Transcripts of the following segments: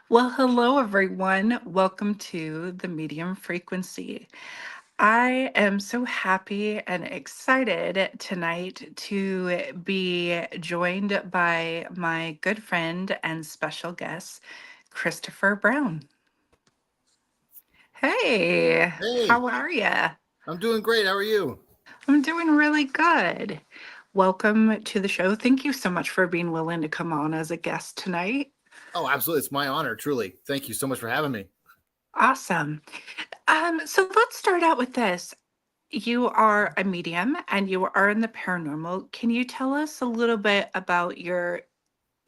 Well, hello, everyone. Welcome to the Medium Frequency. I am so happy and excited tonight to be joined by my good friend and special guest, Christopher Brown. Hey, Hey, how are you? I'm doing great. How are you? I'm doing really good. Welcome to the show. Thank you so much for being willing to come on as a guest tonight. Oh, absolutely. It's my honor, truly. Thank you so much for having me. Awesome. So let's start out with this. You are a medium and you are in the paranormal. Can you tell us a little bit about your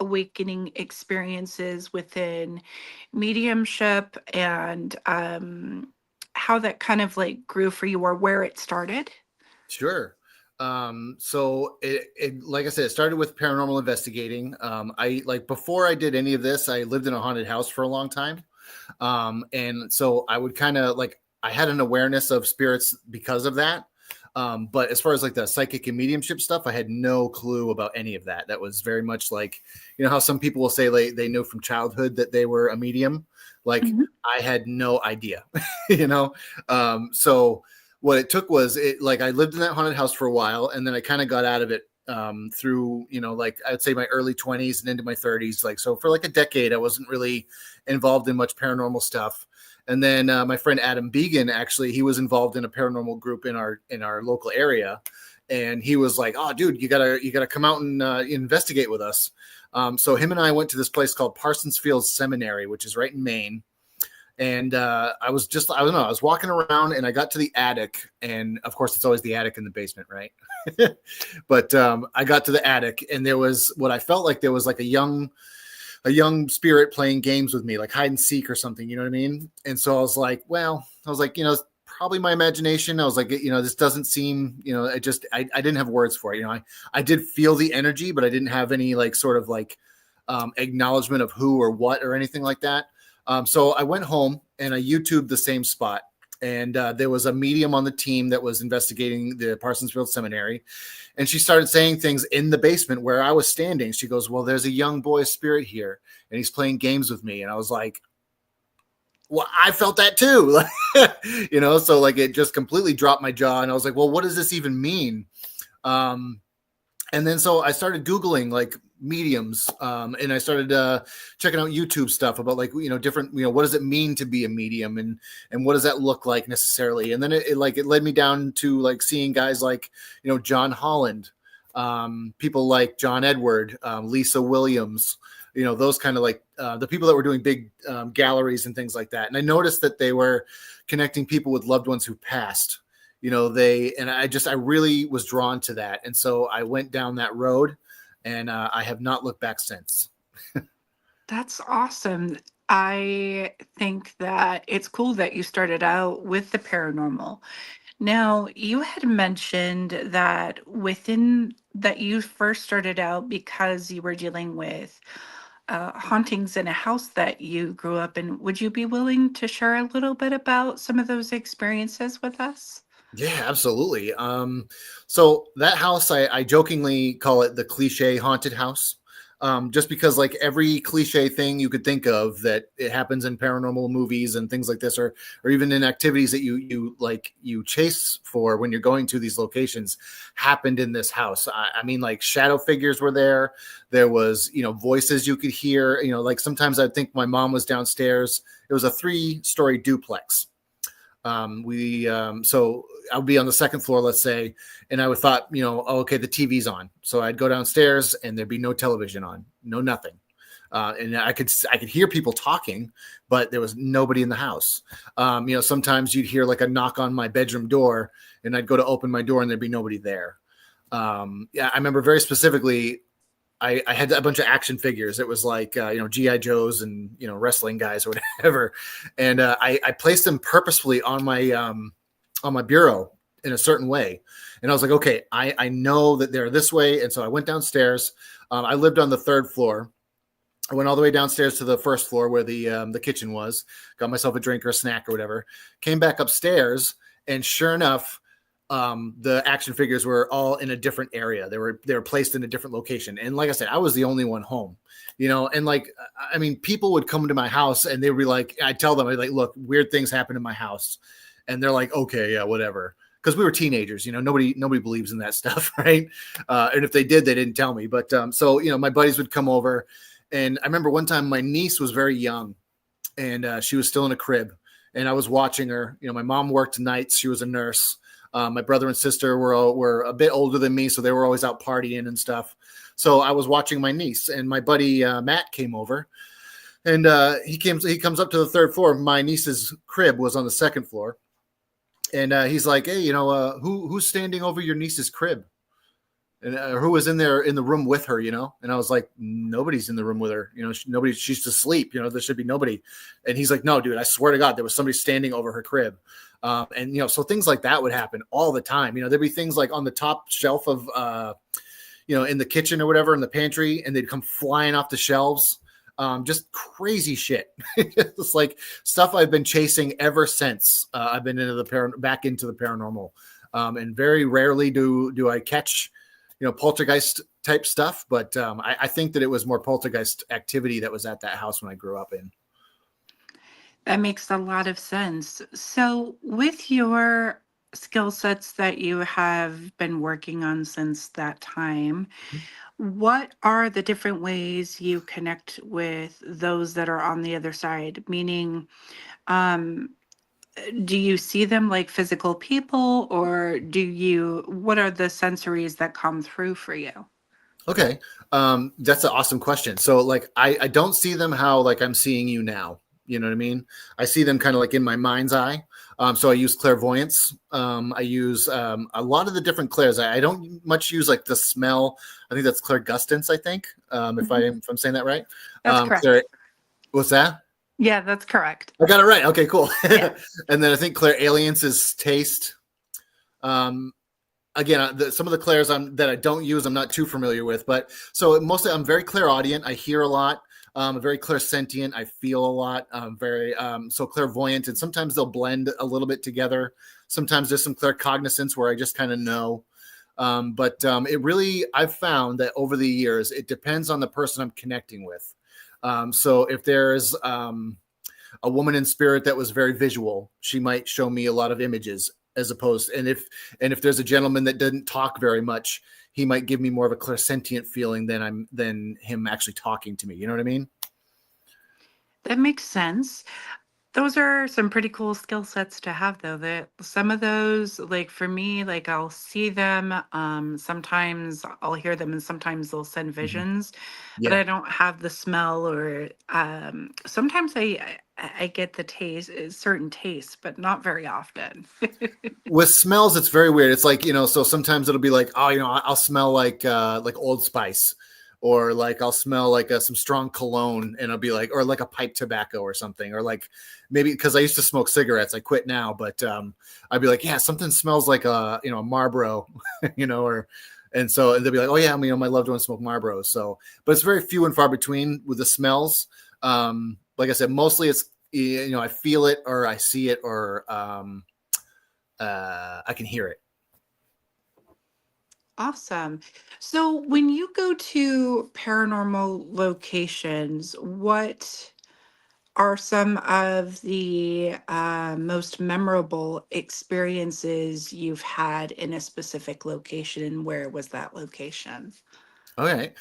awakening experiences within mediumship and how that kind of like grew for you or where it started? Sure. So like I said, it started with paranormal investigating. I like before I did any of this, I lived in a haunted house for a long time. And so I would kind of like I had an awareness of spirits because of that. But as far as like the psychic and mediumship stuff, I had no clue about any of that. That was very much like, how some people will say they know from childhood that they were a medium. Like Mhm. I had no idea, you know? So what it took was it like I lived in that haunted house for a while and then I kind of got out of it through, like I'd say my early 20s and into my 30s. Like, so for like a decade, I wasn't really involved in much paranormal stuff. And then my friend Adam Began, actually, he was involved in a paranormal group in our local area, and he was like, "Oh, dude, you gotta come out and investigate with us." So him and I went to this place called Parsonsfield Seminary, which is right in Maine. And I don't know, I was walking around and I got to the attic, and of course, it's always the attic in the basement, right? But I got to the attic, and there was what I felt like there was like a young spirit playing games with me, like hide and seek or something, you know what I mean? And so I was like, it's probably my imagination. I was like, this doesn't seem, I didn't have words for it. I did feel the energy, but I didn't have any like sort of like acknowledgement of who or what or anything like that. So I went home and I YouTubed the same spot. And there was a medium on the team that was investigating the Parsonsfield Seminary. And she started saying things in the basement where I was standing. She goes, "Well, there's a young boy spirit here and he's playing games with me." And I was like, well, I felt that too. So like it just completely dropped my jaw. And I was like, well, what does this even mean? Um, and then so I started Googling like mediums, and I started checking out YouTube stuff about like different what does it mean to be a medium, and what does that look like necessarily. And then it led me down to like seeing guys like John Holland, people like John Edward, Lisa Williams, those kind of like the people that were doing big galleries and things like that. And I noticed that they were connecting people with loved ones who passed. I really was drawn to that. And so I went down that road, and I have not looked back since. That's awesome. I think that it's cool that you started out with the paranormal. Now, you had mentioned that within that you first started out because you were dealing with hauntings in a house that you grew up in. Would you be willing to share a little bit about some of those experiences with us? Yeah, absolutely. So that house, I jokingly call it the cliche haunted house. Just because like every cliche thing you could think of that it happens in paranormal movies and things like this, or even in activities that you chase for when you're going to these locations, happened in this house. I mean, like shadow figures were there. There was voices you could hear. Like sometimes I'd think my mom was downstairs. It was a 3-story duplex. So I would be on the second floor, let's say, and I would thought, oh, okay, the TV's on. So I'd go downstairs and there'd be no television on, no nothing. And I could hear people talking, but there was nobody in the house. Sometimes you'd hear like a knock on my bedroom door, and I'd go to open my door and there'd be nobody there. Yeah, I remember very specifically. I had a bunch of action figures. It was like GI Joes and wrestling guys or whatever, and I placed them purposefully on my bureau in a certain way. And I was like, okay, I know that they're this way, and so I went downstairs. I lived on the 3rd floor. I went all the way downstairs to the 1st floor where the kitchen was. Got myself a drink or a snack or whatever. Came back upstairs, and sure enough, the action figures were all in a different area. They were placed in a different location. And like I said, I was the only one home, and like, I mean, people would come to my house and they would be like, I tell them, I'd like, look, weird things happen in my house. And they're like, okay, yeah, whatever. Cause we were teenagers, nobody believes in that stuff. Right. And if they did, they didn't tell me. But, so, my buddies would come over, and I remember one time my niece was very young, and she was still in a crib, and I was watching her. My mom worked nights. She was a nurse. My brother and sister were a bit older than me, so they were always out partying and stuff. So I was watching my niece, and my buddy Matt came over, and he comes up to the third floor. My niece's crib was on the second floor, and he's like, "Hey, who's standing over your niece's crib?" And who was in there in the room with her, And I was like, nobody's in the room with her, nobody. She's asleep, there should be nobody. And he's like, no, dude, I swear to God, there was somebody standing over her crib. And so things like that would happen all the time. There'd be things like on the top shelf of, in the kitchen or whatever, in the pantry, and they'd come flying off the shelves. Just crazy shit. It's like stuff I've been chasing ever since I've been back into the paranormal. And very rarely do I catch poltergeist type stuff. But I think that it was more poltergeist activity that was at that house when I grew up in. That makes a lot of sense. So, with your skill sets that you have been working on since that time, what are the different ways you connect with those that are on the other side? Meaning, um, do you see them like physical people, or what are the sensories that come through for you? Okay. That's an awesome question. So like, I don't see them how like I'm seeing you now. You know what I mean? I see them kind of like in my mind's eye. So I use clairvoyance. I use a lot of the different clairs. I don't much use like the smell. I think that's clairgustance, I think, if I'm saying that right. That's correct. What's that? Yeah, that's correct. I got it right. Okay, cool. Yeah. And then I think clairalience is taste. Again, some of the clairs that I don't use, I'm not too familiar with. But so mostly I'm very clairaudient. I hear a lot. I'm very clairsentient. I feel a lot. I'm very so clairvoyant, and sometimes they'll blend a little bit together. Sometimes there's some claircognizance where I just kind of know. But it really, I've found that over the years, it depends on the person I'm connecting with. So if there's a woman in spirit that was very visual, she might show me a lot of images, as opposed. And if there's a gentleman that didn't talk very much, he might give me more of a clairsentient feeling than him actually talking to me. You know what I mean? That makes sense. Those are some pretty cool skill sets to have, though. That some of those, like for me, like I'll see them, sometimes I'll hear them, and sometimes they'll send visions, but Yeah. I don't have the smell, or sometimes I get the taste, certain tastes, but not very often. With smells, it's very weird. It's like, so sometimes it'll be like, oh, I'll smell like Old Spice, or like I'll smell like some strong cologne, and I'll be like, or like a pipe tobacco or something, or like maybe because I used to smoke cigarettes, I quit now, but I'd be like, yeah, something smells like a Marlboro, and they'll be like, oh yeah, my loved ones smoke Marlboros. So, but it's very few and far between with the smells. Like I said, mostly it's I feel it, or I see it, or I can hear it. Awesome. So when you go to paranormal locations, what are some of the most memorable experiences you've had in a specific location, and where was that location? Okay.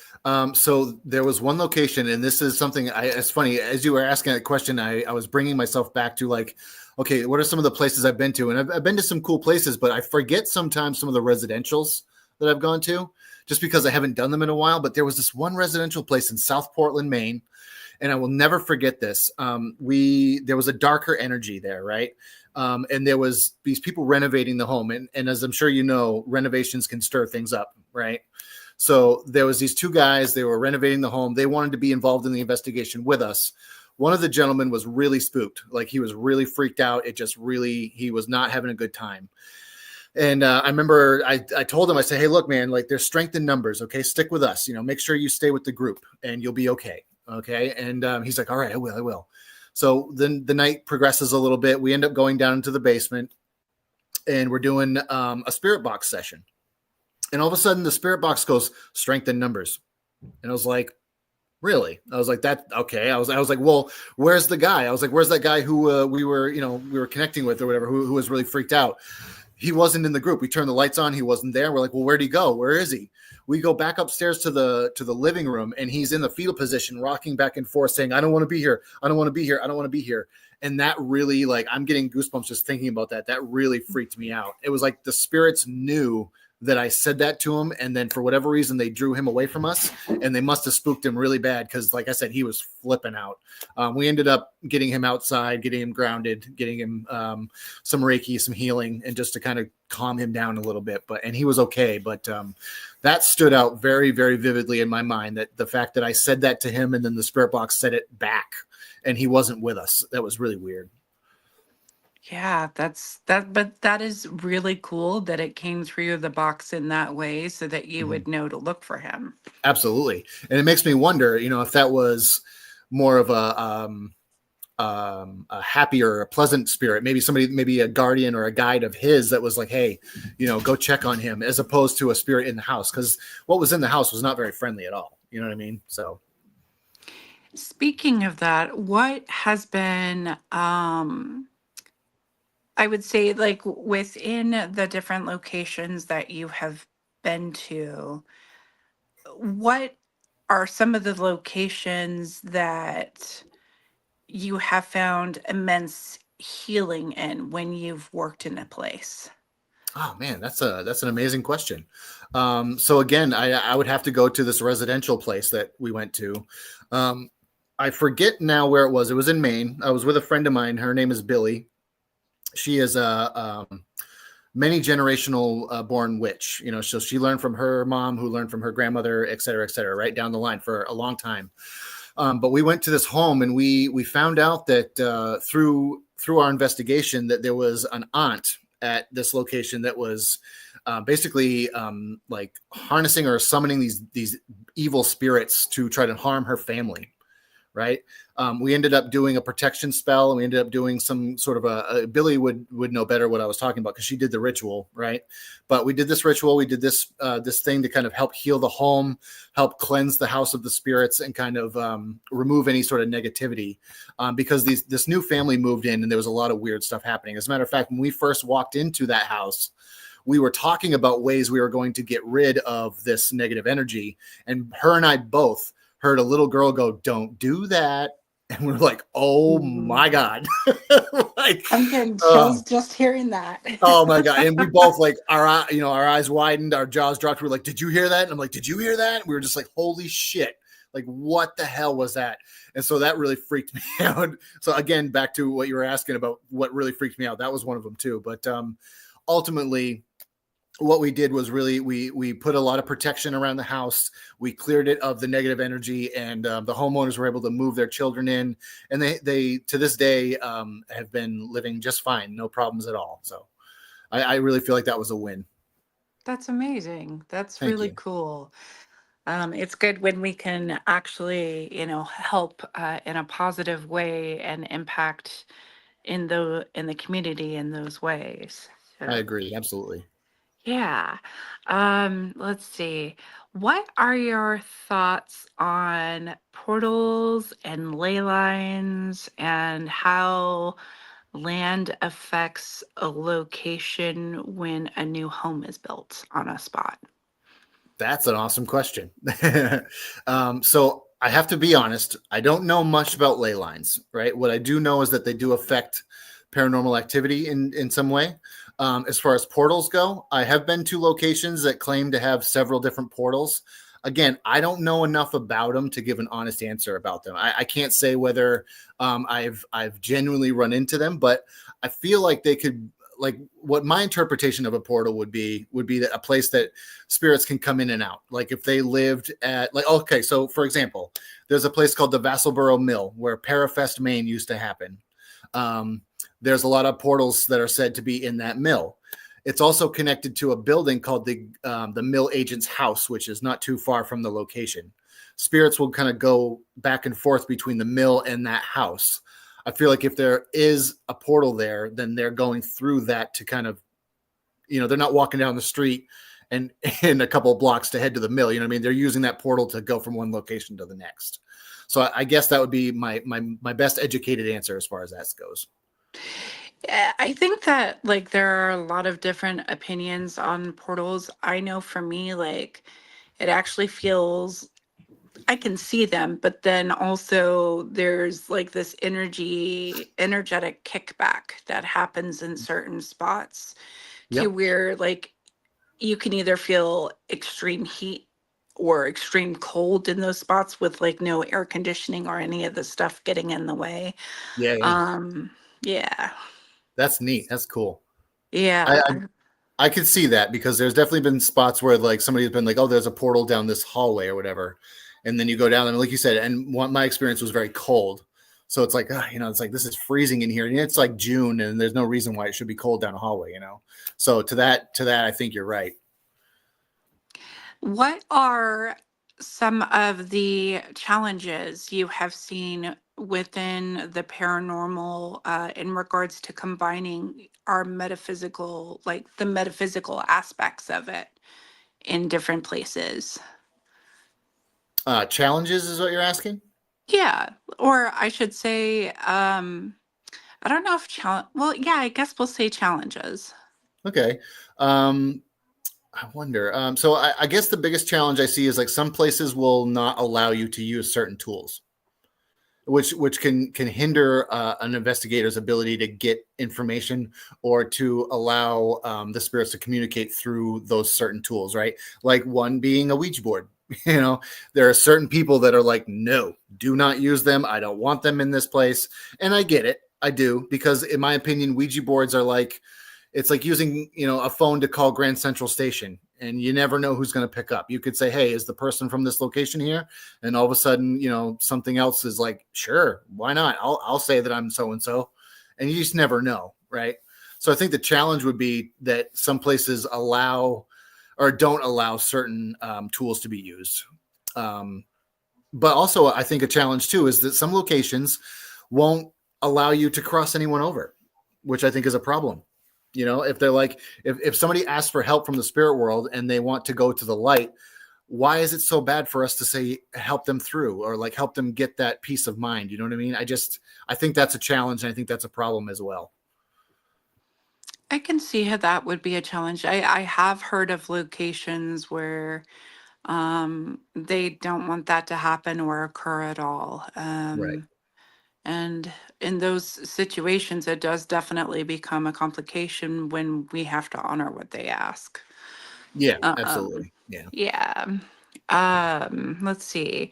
So there was one location, and this is something it's funny, as you were asking that question, I was bringing myself back to like, okay, what are some of the places I've been to? And I've been to some cool places, but I forget sometimes some of the residentials that I've gone to just because I haven't done them in a while. But there was this one residential place in South Portland, Maine, and I will never forget this. There was a darker energy there, right? And there was these people renovating the home. And as I'm sure you know, renovations can stir things up, right? So there was these two guys, they were renovating the home. They wanted to be involved in the investigation with us. One of the gentlemen was really spooked. Like he was really freaked out. He was not having a good time. And I remember I told him, I said, hey, look, man, like there's strength in numbers. Okay. Stick with us, make sure you stay with the group and you'll be okay. Okay. And he's like, all right, I will. So then the night progresses a little bit. We end up going down into the basement. and we're doing a spirit box session. And all of a sudden, the spirit box goes strength in numbers, and I was like, really? I was like, that okay. I was like, well, where's the guy? I was like, where's that guy who we were connecting with or whatever, who was really freaked out? He wasn't in the group. We turned the lights on. He wasn't there. We're like, well, where'd he go? Where is he? We go back upstairs to the living room, and he's in the fetal position, rocking back and forth, saying, I don't want to be here. I don't want to be here. I don't want to be here. And that really, like, I'm getting goosebumps just thinking about that. That really freaked me out. It was like the spirits knew that I said that to him, and then for whatever reason they drew him away from us, and they must have spooked him really bad because, like I said, he was flipping out. We ended up getting him outside, getting him grounded, getting him some Reiki, some healing, and just to kind of calm him down a little bit. And he was okay. But that stood out very, very vividly in my mind, that the fact that I said that to him, and then the spirit box said it back, and he wasn't with us. That was really weird. Yeah, but that is really cool that it came through the box in that way so that you Mhm. would know to look for him. Absolutely. And it makes me wonder, if that was more of a happy or a pleasant spirit, maybe a guardian or a guide of his that was like, hey, go check on him, as opposed to a spirit in the house. Because what was in the house was not very friendly at all. You know what I mean? So Speaking of that, what has been I would say, like, within the different locations that you have been to, what are some of the locations that you have found immense healing in when you've worked in a place? oh man, that's an amazing question. So again, I would have to go to this residential place that we went to. Um, I forget now where it was. It was in Maine. I was with a friend of mine. Her name is Billy. She is a many generational born witch. So she learned from her mom, who learned from her grandmother, et cetera, right down the line for a long time. But we went to this home, and we found out that through our investigation that there was an aunt at this location that was basically like harnessing or summoning these evil spirits to try to harm her family. Right. We ended up doing a protection spell, and we ended up doing some sort of a Billy would know better what I was talking about because she did the ritual. Right. But we did this ritual. We did this thing to kind of help heal the home, help cleanse the house of the spirits, and kind of remove any sort of negativity because this new family moved in, and there was a lot of weird stuff happening. As a matter of fact, when we first walked into that house, we were talking about ways we were going to get rid of this negative energy. And her and I both heard a little girl go, "Don't do that." And we're like, oh my Mhm. God. Like, I'm getting uh, chills just hearing that. oh my God. And we both like our eyes widened, our jaws dropped. We were like, did you hear that? And I'm like, did you hear that? And we were just like, holy shit. Like, what the hell was that? And so that really freaked me out. So again, back to what you were asking about, what really freaked me out. That was one of them too. But ultimately, what we did was really we put a lot of protection around the house. We cleared it of the negative energy, and the homeowners were able to move their children in, and they to this day have been living just fine, no problems at all. So I really feel like that was a win. That's amazing. That's Thank really you. cool. It's good when we can actually, help in a positive way and impact in the community in those ways. I So, agree, absolutely. yeah. Let's see. What are your thoughts on portals and ley lines and how land affects a location when a new home is built on a spot? That's an awesome question. So I have to be honest. I don't know much about ley lines, right? What I do know is that they do affect paranormal activity in some way. As far as portals go, I have been to locations that claim to have several different portals. Again, I don't know enough about them to give an honest answer about them. I can't say whether I've genuinely run into them, but I feel like they could, like, what my interpretation of a portal would be that a place that spirits can come in and out. Like if they lived at, like, okay, so for example, there's a place called the Vassalboro Mill where Parafest, Maine used to happen. Um, there's a lot of portals that are said to be in that mill. It's also connected to a building called the mill agent's house, which is not too far from the location. Spirits will kind of go back and forth between the mill and that house. I feel like if there is a portal there, then they're going through that to kind of they're not walking down the street and in a couple of blocks to head to the mill. You know what I mean? They're using that portal to go from one location to the next. So I guess that would be my best educated answer as far as that goes. Yeah, I think that like there are a lot of different opinions on portals. I know for me, like it actually feels I can see them, but then also there's like this energetic kickback that happens in certain spots to Yep. where like you can either feel extreme heat or extreme cold in those spots with like no air conditioning or any of the stuff getting in the way. Yeah. Yeah. Um, yeah. That's neat. That's cool. I, Yeah. I could see that because there's definitely been spots where like somebody's been like, oh, there's a portal down this hallway or whatever. And then you go down and like you said, and my experience was very cold. So it's like, it's like, this is freezing in here. And it's like June and there's no reason why it should be cold down a hallway. So to that, I think you're right. What are some of the challenges you have seen within the paranormal in regards to combining our metaphysical, like the metaphysical aspects of it in different places? Challenges is what you're asking? Yeah, or I should say, I don't know if well, yeah, I guess we'll say challenges. Okay. Um, I wonder. So I guess the biggest challenge I see is like some places will not allow you to use certain tools, which can hinder an investigator's ability to get information or to allow the spirits to communicate through those certain tools, right? Like one being a Ouija board. There are certain people that are like, no, do not use them. I don't want them in this place. And I get it. I do, because in my opinion, Ouija boards are like, it's like using, a phone to call Grand Central Station and you never know who's going to pick up. You could say, hey, is the person from this location here? And all of a sudden, something else is like, sure, why not? I'll say that I'm so and so. And you just never know, right? So I think the challenge would be that some places allow or don't allow certain tools to be used. But also, I think a challenge too is that some locations won't allow you to cross anyone over, which I think is a problem. If they're like, if somebody asks for help from the spirit world and they want to go to the light, why is it so bad for us to say help them through or like help them get that peace of mind? You know what I mean? I think that's a challenge, and I think that's a problem as well. I can see how that would be a challenge. I have heard of locations where they don't want that to happen or occur at all. Right. And in those situations, it does definitely become a complication when we have to honor what they ask. Yeah, Um, absolutely. Yeah. yeah. Let's see.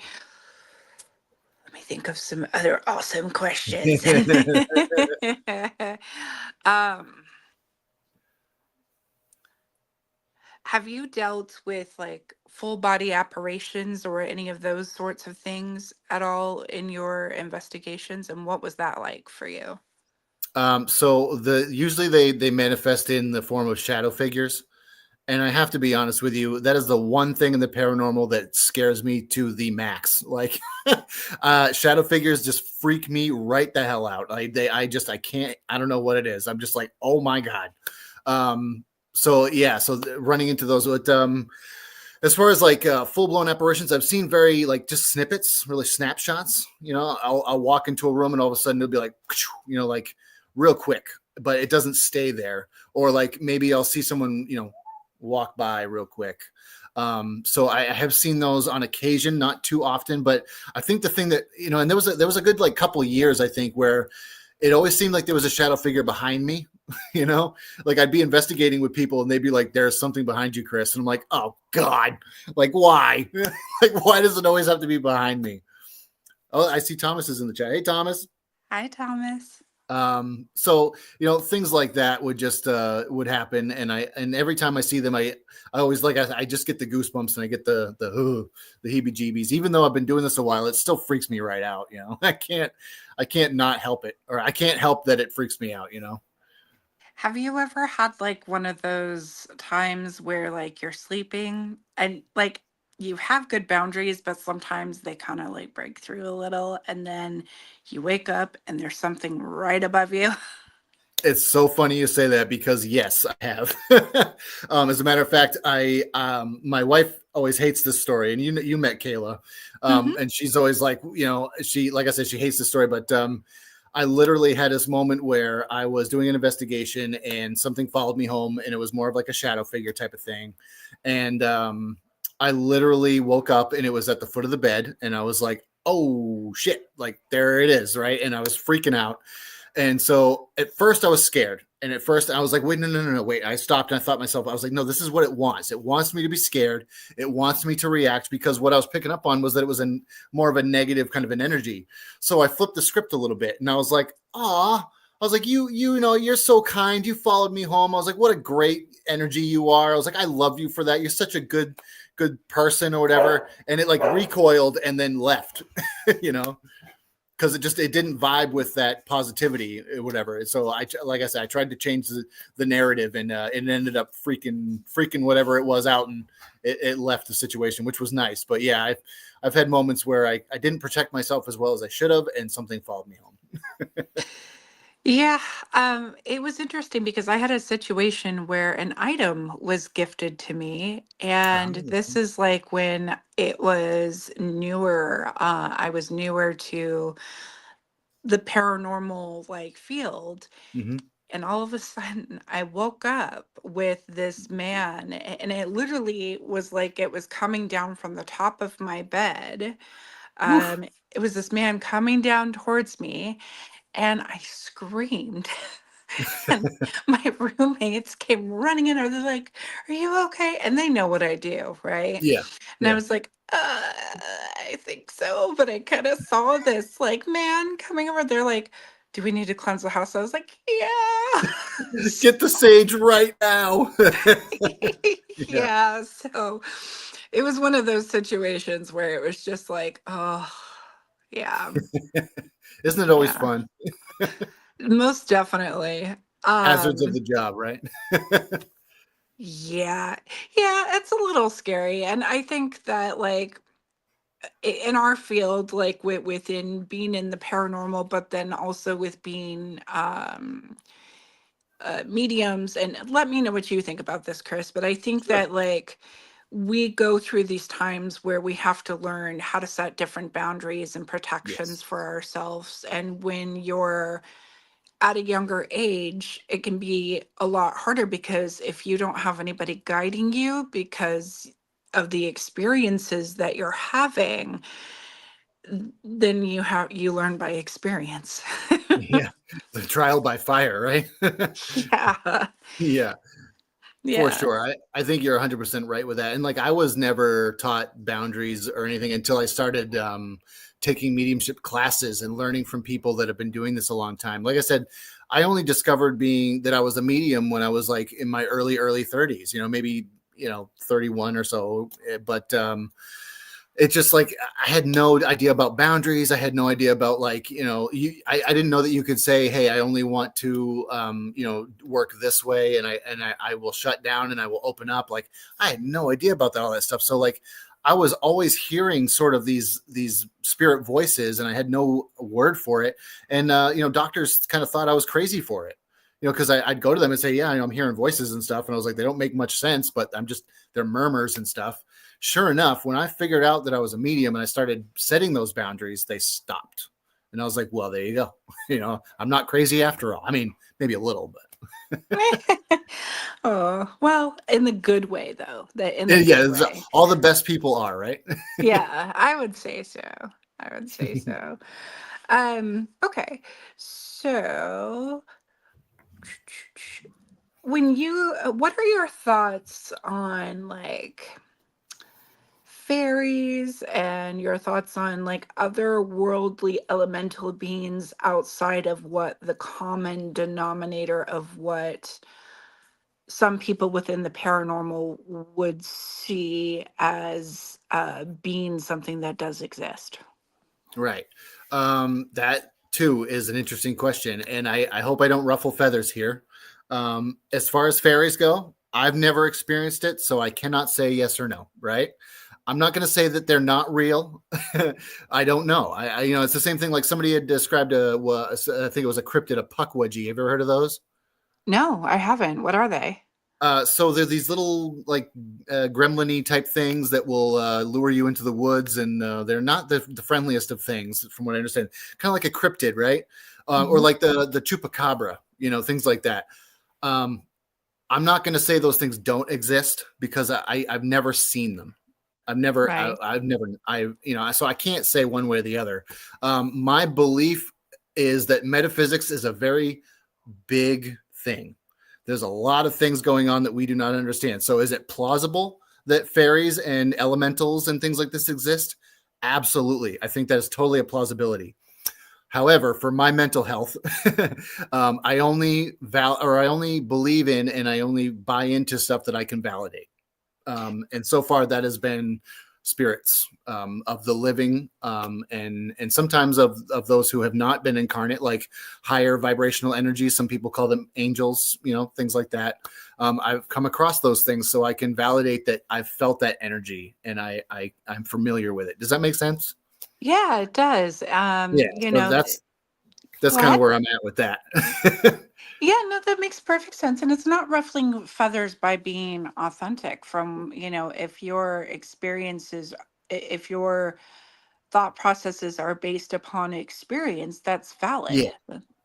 Let me think of some other awesome questions. um, have you dealt with like full body apparitions or any of those sorts of things at all in your investigations? And what was that like for you? So usually they manifest in the form of shadow figures. And I have to be honest with you, that is the one thing in the paranormal that scares me to the max. Like, shadow figures just freak me right the hell out. I can't. I don't know what it is. I'm just like, oh my god. So yeah, running into those. But as far as like full blown apparitions, I've seen very like just snippets, really snapshots. I'll walk into a room and all of a sudden it'll be like, like real quick, but it doesn't stay there. Or like maybe I'll see someone, walk by real quick. So I have seen those on occasion, not too often, but I think the thing that, and there was a good like couple of years, I think, where it always seemed like there was a shadow figure behind me, like I'd be investigating with people and they'd be like, there's something behind you, Chris. And I'm like, oh God, like why? Like, why does it always have to be behind me? Oh, I see Thomas is in the chat. Hey, Thomas. Hi, Thomas. So things like that would just would happen, and every time I see them, I always like I just get the goosebumps and I get the heebie-jeebies. Even though I've been doing this a while, it still freaks me right out. I can't not help it, or I can't help that it freaks me out. Have you ever had like one of those times where like you're sleeping and like you have good boundaries, but sometimes they kind of like break through a little and then you wake up and there's something right above you? It's so funny you say that because yes, I have. As a matter of fact, I my wife always hates this story, and you met Kayla, Hmm. and she's always like, she like I said, she hates the story, but I literally had this moment where I was doing an investigation and something followed me home, and it was more of like a shadow figure type of thing, and I literally woke up and it was at the foot of the bed, and I was like, oh shit, like there it is, right, and I was freaking out. And so at first I was scared. And at first I was like, wait, no, wait. I stopped and I thought to myself, I was like, no, this is what it wants. It wants me to be scared. It wants me to react because what I was picking up on was that it was more of a negative kind of an energy. So I flipped the script a little bit and I was like, ah, I was like, you know, you're so kind. You followed me home. I was like, what a great energy you are. I was like, I love you for that. You're such a good person or whatever. And it like recoiled and then left, you know, because it didn't vibe with that positivity or whatever. So like I said, I tried to change the narrative, and it ended up freaking whatever it was out, and it left the situation, which was nice. But yeah, I've had moments where I didn't protect myself as well as I should have, and something followed me home. Yeah, it was interesting because I had a situation where an item was gifted to me, and this is like when it was newer. I was newer to the paranormal like field, Mm-hmm. and all of a sudden I woke up with this man, and it literally was like it was coming down from the top of my bed. Oof. It was this man coming down towards me, and I screamed. And my roommates came running in. They're like, "Are you okay?" And they know what I do, right? Yeah. And I Yeah. was like, I think so. But I kind of saw this like man coming over. They're like, "Do we need to cleanse the house?" I was like, "Yeah." Get the sage right now. Yeah. Yeah. So it was one of those situations where it was just like, oh, yeah, Isn't it always yeah, fun? most definitely. Hazards of Um, the job, right? Yeah. Yeah, it's a little scary. And I think that like in our field, like within being in the paranormal, but then also with being mediums, and let me know what you think about this, Chris, but I think Sure. that like we go through these times where we have to learn how to set different boundaries and protections Yes. for ourselves. And when you're at a younger age, it can be a lot harder because if you don't have anybody guiding you because of the experiences that you're having, then you learn by experience. Yeah. The trial by fire, right? Yeah. Yeah. For Yeah. sure. I think you're 100% right with that. And like I was never taught boundaries or anything until I started taking mediumship classes and learning from people that have been doing this a long time. Like I said, I only discovered being that I was a medium when I was like in my early 30s, maybe, 31 or so. But it's just like I had no idea about boundaries. I had no idea about like, I didn't know that you could say, hey, I only want to work this way, and I will shut down and I will open up. Like I had no idea about that, all that stuff. So like I was always hearing sort of these spirit voices, and I had no word for it. And doctors kind of thought I was crazy for it. Because I'd go to them and say, yeah, I'm hearing voices and stuff. And I was like, they don't make much sense, but they're murmurs and stuff. Sure enough, when I figured out that I was a medium and I started setting those boundaries, they stopped. And I was like, well, there you go. I'm not crazy after all. I mean, maybe a little, but Oh, well, in the good way though. That in the yeah, good way. all the best people are, right? Yeah, I would say so. I would say so. Okay. So what are your thoughts on like fairies, and your thoughts on like otherworldly elemental beings outside of what the common denominator of what some people within the paranormal would see as being something that does exist? Right. That too is an interesting question. And I hope I don't ruffle feathers here. As far as fairies go, I've never experienced it, so I cannot say yes or no, right? I'm not going to say that they're not real. I don't know. It's the same thing. Like somebody had described I think it was a cryptid, a puck wedgie. Have you ever heard of those? No, I haven't. What are they? So they're these little like gremlin-y type things that will lure you into the woods, and they're not the friendliest of things, from what I understand. Kind of like a cryptid, right? Or Mhm. like the chupacabra, things like that. Um, I'm not going to say those things don't exist because I've never seen them. Right. So I can't say one way or the other. My belief is that metaphysics is a very big thing. There's a lot of things going on that we do not understand. So is it plausible that fairies and elementals and things like this exist? Absolutely. I think that is totally a plausibility. However, for my mental health, I only believe in and I only buy into stuff that I can validate. And so far, that has been spirits of the living, and sometimes of those who have not been incarnate, like higher vibrational energies. Some people call them angels, things like that. I've come across those things, so I can validate that I've felt that energy and I'm familiar with it. Does that make sense? Yeah, it does. Yeah. So that's Go kind of ahead. where I'm at with that. Yeah, no, that makes perfect sense. And it's not ruffling feathers by being authentic from, if your experiences, if your thought processes are based upon experience, that's Yeah. valid.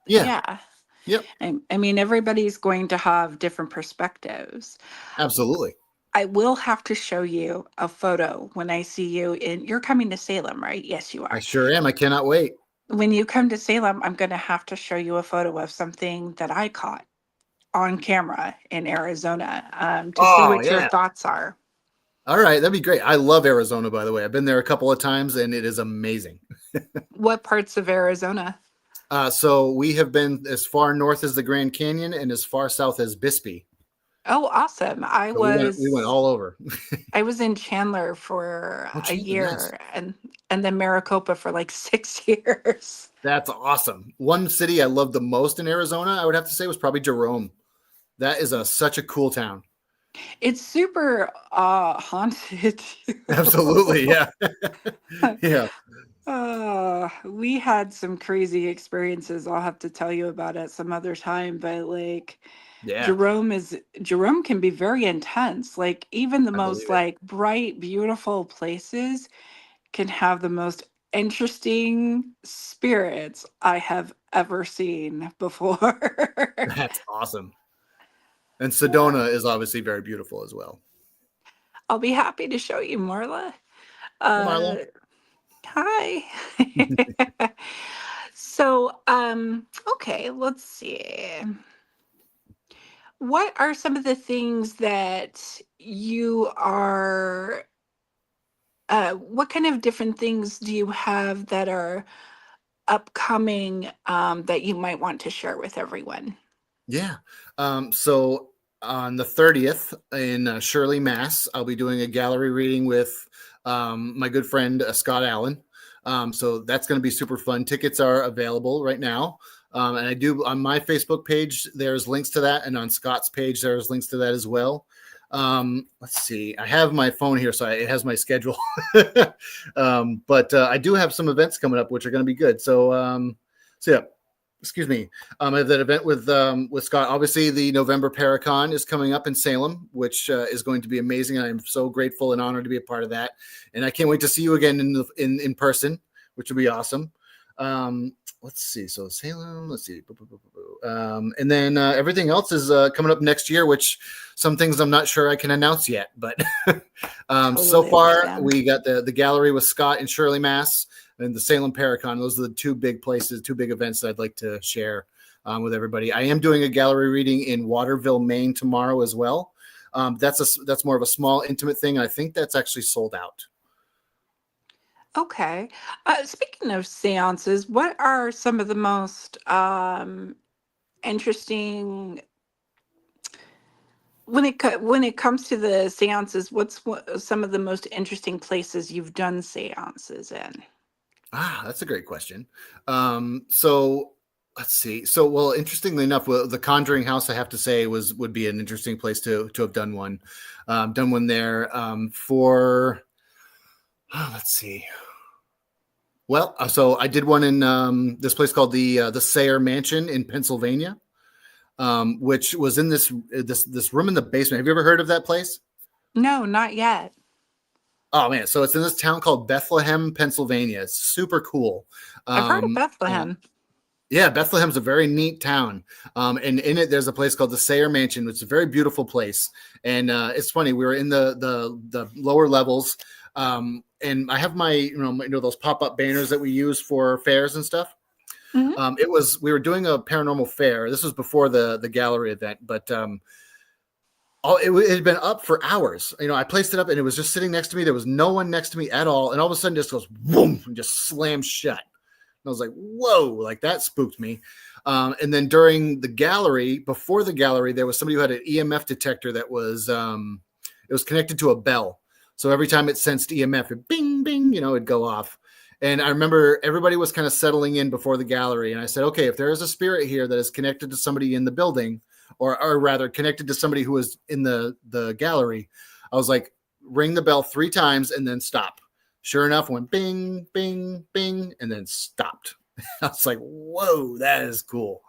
Yeah. Yeah. Yep. I mean, everybody's going to have different perspectives. Absolutely. I will have to show you a photo when I see you you're coming to Salem, right? Yes, you I are. sure am. I cannot wait. When you come to Salem, I'm going to have to show you a photo of something that I caught on camera in Arizona, to see Oh what your yeah. thoughts are. All right, that'd be great. I love Arizona, by the way. I've been there a couple of times, and it is amazing. What parts of Arizona? So we have been as far north as the Grand Canyon and as far south as Bisbee. Oh, awesome. So we went all over. I was in Chandler for Oh, a Chandler, nice. year and then Maricopa for like 6 years. That's awesome. One city I loved the most in Arizona, I would have to say, was probably Jerome. That is such a cool town. It's super haunted. Absolutely, yeah, yeah, We had some crazy experiences I'll have to tell you about at some other time, but like yeah. Jerome can be very intense. Like even the I most believe it. like bright, beautiful places can have the most interesting spirits I have ever seen before. That's awesome. And Sedona is obviously very beautiful as well. I'll be happy to show you, Marla. Hey, Uh, Marlo. Hi. So, okay, let's see. What are some of the things that you are, what kind of different things do you have that are upcoming, that you might want to share with everyone? Yeah. So on the 30th in Shirley, Mass, I'll be doing a gallery reading with my good friend Scott Allen. So that's going to be super fun. Tickets are available right now. And I do on my Facebook page, there's links to that. And on Scott's page, there's links to that as well. Let's see. I have my phone here, so it has my schedule. But I do have some events coming up, which are going to be good. So yeah, excuse me. I have that event with Scott. Obviously, the November Paracon is coming up in Salem, which is going to be amazing. And I'm so grateful and honored to be a part of that. And I can't wait to see you again in person, which will be awesome. Let's see. So Salem, let's see. And then everything else is coming up next year, which some things I'm not sure I can announce yet. But so Totally far, understand. we got the gallery with Scott in Shirley, Mass, and the Salem Paracon. Those are the two big places, two big events that I'd like to share with everybody. I am doing a gallery reading in Waterville, Maine tomorrow as well. That's more of a small, intimate thing. I think that's actually sold out. Okay. Speaking of seances, what are some of the most interesting when it comes to the seances? Some of the most interesting places you've done seances in? That's a great question. So let's see. So, well, interestingly enough, the Conjuring House, I have to say, would be an interesting place to have done one. Done one there for. Let's see. Well, so I did one in this place called the Sayre Mansion in Pennsylvania. which was in this room in the basement. Have you ever heard of that place? No, not yet. Oh man, so it's in this town called Bethlehem, Pennsylvania. It's super cool. I've heard of And Bethlehem. yeah, Bethlehem's a very neat town. And in it, there's a place called the Sayer Mansion, which is a very beautiful place. And it's funny, we were in the lower levels, and I have my those pop up banners that we use for fairs and stuff. Hmm. We were doing a paranormal fair. This was before the gallery event, but it had been up for hours. I placed it up, and it was just sitting next to me. There was no one next to me at all, and all of a sudden, just goes boom and just slams shut. I was like, whoa, like that spooked me. And then during the gallery, before the gallery, there was somebody who had an EMF detector that was, it was connected to a bell. So every time it sensed EMF, it bing, bing, it'd go off. And I remember everybody was kind of settling in before the gallery. And I said, okay, if there is a spirit here that is connected to somebody in the building, or rather connected to somebody who was in the gallery, I was like, ring the bell 3 times and then stop. Sure enough, went bing, bing, bing, and then stopped. I was like, whoa, that is cool.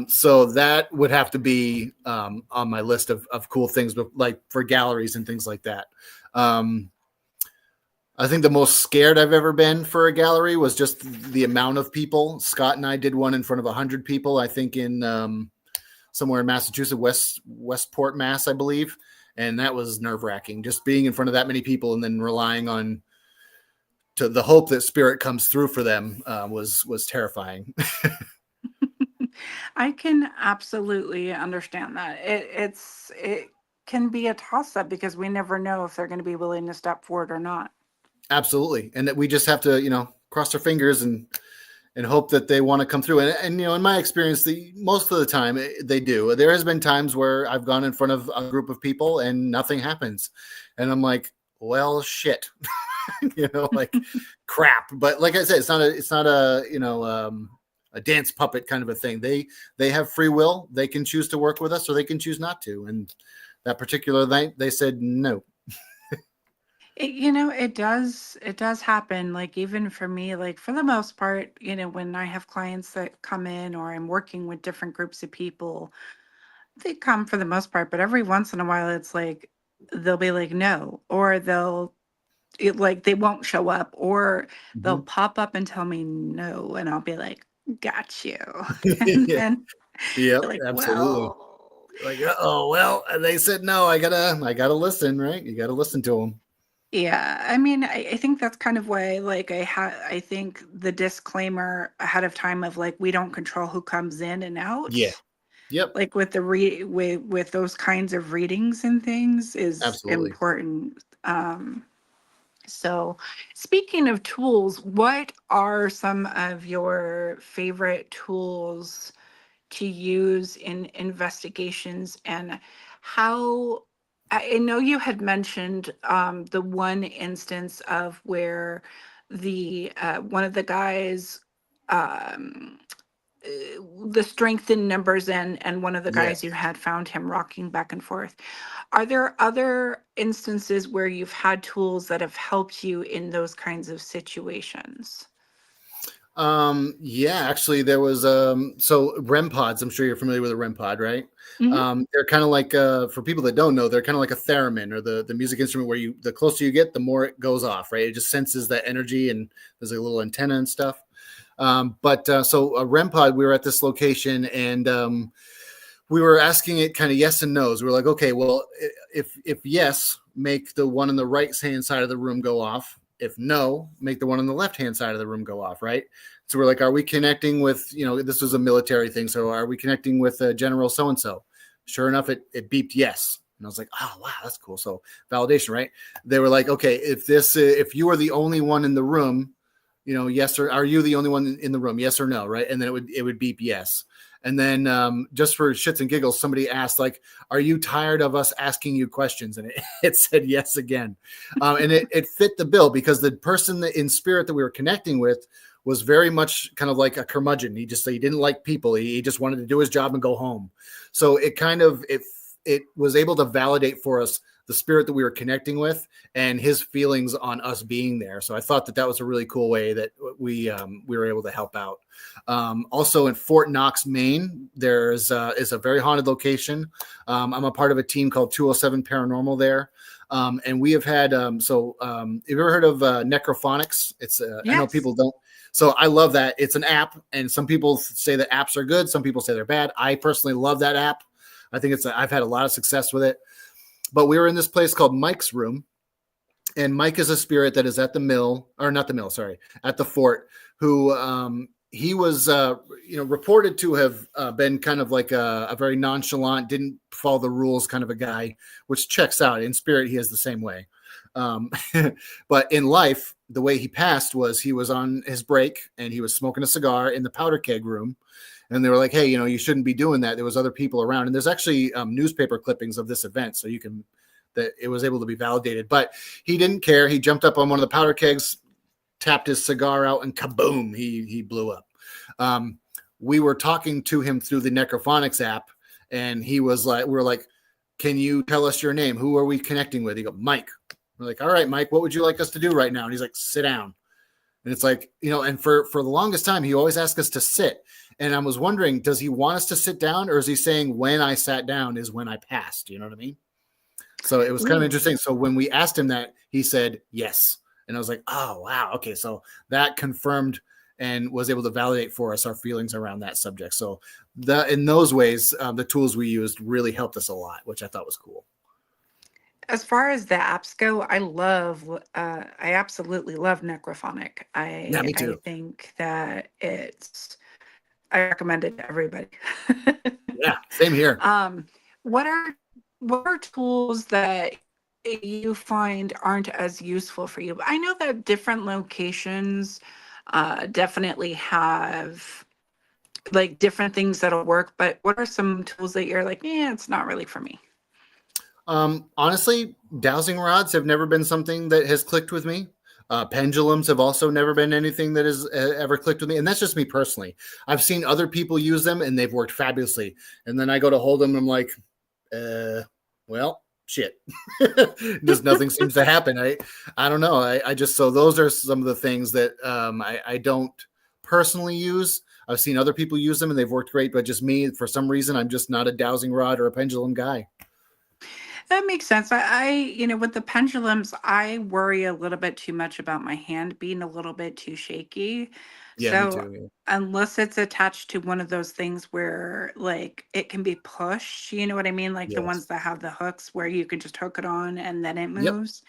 So that would have to be on my list of cool things, but like for galleries and things like that. I think the most scared I've ever been for a gallery was just the amount of people. Scott and I did one in front of 100 people, I think in somewhere in Massachusetts, Westport, Mass, I believe. And that was nerve-wracking, just being in front of that many people and then relying on to the hope that spirit comes through for them was terrifying. I can absolutely understand that. It can be a toss up because we never know if they're going to be willing to step forward or not. Absolutely. And that we just have to, cross our fingers and hope that they want to come through. And in my experience, most of the time they do. There has been times where I've gone in front of a group of people and nothing happens. And I'm like, well, shit, like crap. But like I said, it's not a dance puppet kind of a thing. They have free will. They can choose to work with us or they can choose not to. And that particular night they said no. It does happen. Like even for me, like for the most part, when I have clients that come in or I'm working with different groups of people, they come for the most part, but every once in a while it's like they'll be like no, or like they won't show up, or they'll Mhm. pop up and tell me no, and I'll be like, got you. And Yeah. then Yep, they're like, absolutely. well, Like, oh well, they said no. I gotta listen, right? You gotta listen to them. yeah. I mean, I think that's kind of why, like, I think the disclaimer ahead of time of like we don't control who comes in and out, Yeah. Yep. like with with those kinds of readings and things is Absolutely. important. So, speaking of tools, what are some of your favorite tools to use in investigations, and how? I know you had mentioned the one instance of where the one of the guys, um, the strength in numbers, and one of the guys you Yes. had found him rocking back and forth. Are there other instances where you've had tools that have helped you in those kinds of situations? Yeah, actually there was so REM pods, I'm sure you're familiar with a REM pod, right? Hmm. They're kind of like for people that don't know, they're kind of like a theremin or the music instrument where the closer you get, the more it goes off, right? It just senses that energy and there's a little antenna and stuff. But so a REM pod, we were at this location and we were asking it kind of yes and no's. We were like, okay, well, if yes, make the one on the right hand side of the room go off. If no, make the one on the left hand side of the room go off, right? So we're like, are we connecting with, this was a military thing. So are we connecting with General so and so? Sure enough, it beeped yes. And I was like, oh wow, that's cool. So validation, right? They were like, okay, if you are the only one in the room, yes, or are you the only one in the room? Yes or no, right? And then it would beep yes. And then just for shits and giggles, somebody asked, like, are you tired of us asking you questions? And it said yes again. And it fit the bill because the person that in spirit that we were connecting with was very much kind of like a curmudgeon. He didn't like people. He just wanted to do his job and go home. So it kind of, it was able to validate for us the spirit that we were connecting with and his feelings on us being there. So I thought that that was a really cool way that we were able to help out. Also in Fort Knox, Maine, there's is a very haunted location. I'm a part of a team called 207 Paranormal there. And we have had, have you ever heard of Necrophonics? It's, I know Yes. people don't. So I love that. It's an app, and some people say that apps are good. Some people say they're bad. I personally love that app. I think I've had a lot of success with it. But we were in this place called Mike's Room, and Mike is a spirit that is at the mill, or not the mill, sorry, at the fort, who he was, reported to have been kind of like a very nonchalant, didn't follow the rules kind of a guy, which checks out. In spirit, he is the same way. Um, but in life, the way he passed was he was on his break and he was smoking a cigar in the powder keg room. And they were like, hey, you shouldn't be doing that. There was other people around. And there's actually newspaper clippings of this event. So that it was able to be validated. But he didn't care. He jumped up on one of the powder kegs, tapped his cigar out, and kaboom, he blew up. We were talking to him through the Necrophonics app, and he was like, we were like, can you tell us your name? Who are we connecting with? He go, Mike. We're like, all right, Mike, what would you like us to do right now? And he's like, sit down. And it's like, and for the longest time, he always asked us to sit. And I was wondering, does he want us to sit down, or is he saying when I sat down is when I passed? You know what I mean? So it was kind of Ooh. interesting. So when we asked him that, he said yes. And I was like, oh, wow. Okay. So that confirmed and was able to validate for us our feelings around that subject. So in those ways, the tools we used really helped us a lot, which I thought was cool. As far as the apps go, I absolutely love Necrophonic. Yeah, I me I too. think that I recommend it to everybody. Yeah, same here. um, what are what are tools that you find aren't as useful for you? I know that different locations definitely have like different things that'll work, but what are some tools that you're like, yeah, it's not really for me? Honestly, dowsing rods have never been something that has clicked with me. Pendulums have also never been anything that has ever clicked with me. And that's just me personally. I've seen other people use them and they've worked fabulously. And then I go to hold them and I'm like, well, shit. Just nothing seems to happen. I don't know. I just, so those are some of the things that I don't personally use. I've seen other people use them and they've worked great, but just me, for some reason, I'm just not a dowsing rod or a pendulum guy. That makes sense. With the pendulums, I worry a little bit too much about my hand being a little bit too shaky. Yeah, me So, too. unless it's attached to one of those things where, like, it can be pushed, you know what I mean? Like the Yes. ones that have the hooks where you can just hook it on and then it Yep. moves.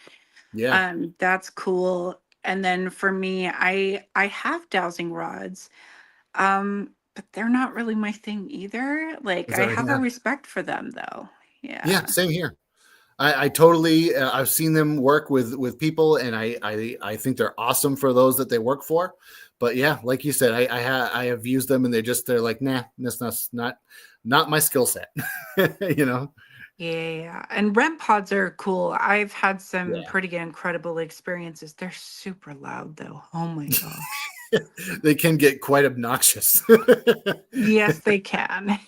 Yeah. That's cool. And then for me, I have dowsing rods, but they're not really my thing either. Like, Is I that have a yeah? respect for them though. Yeah. Yeah. Same here. I totally. I've seen them work with people, and I think they're awesome for those that they work for. But yeah, like you said, I have used them, and they're like, nah, that's not my skill set. you know. Yeah, and REM pods are cool. I've had some Yeah. pretty incredible experiences. They're super loud though. Oh my gosh. They can get quite obnoxious. Yes, they can.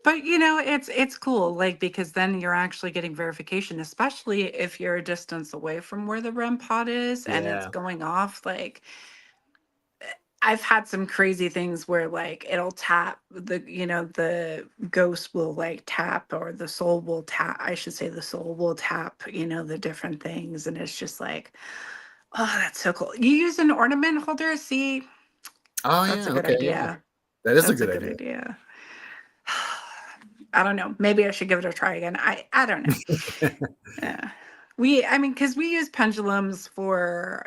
But it's cool, like because then you're actually getting verification, especially if you're a distance away from where the REM pod is and it's Yeah. going off. Like I've had some crazy things where like it'll tap the ghost will like tap or the soul will tap. I should say the soul will tap, the different things. And it's just like, oh, that's so cool. You use an ornament holder? See, Oh that's a yeah. good Okay. Yeah. idea. That is a That's a good good idea. idea. I don't know. Maybe I should give it a try again. I don't know. Yeah. I mean, because we use pendulums for,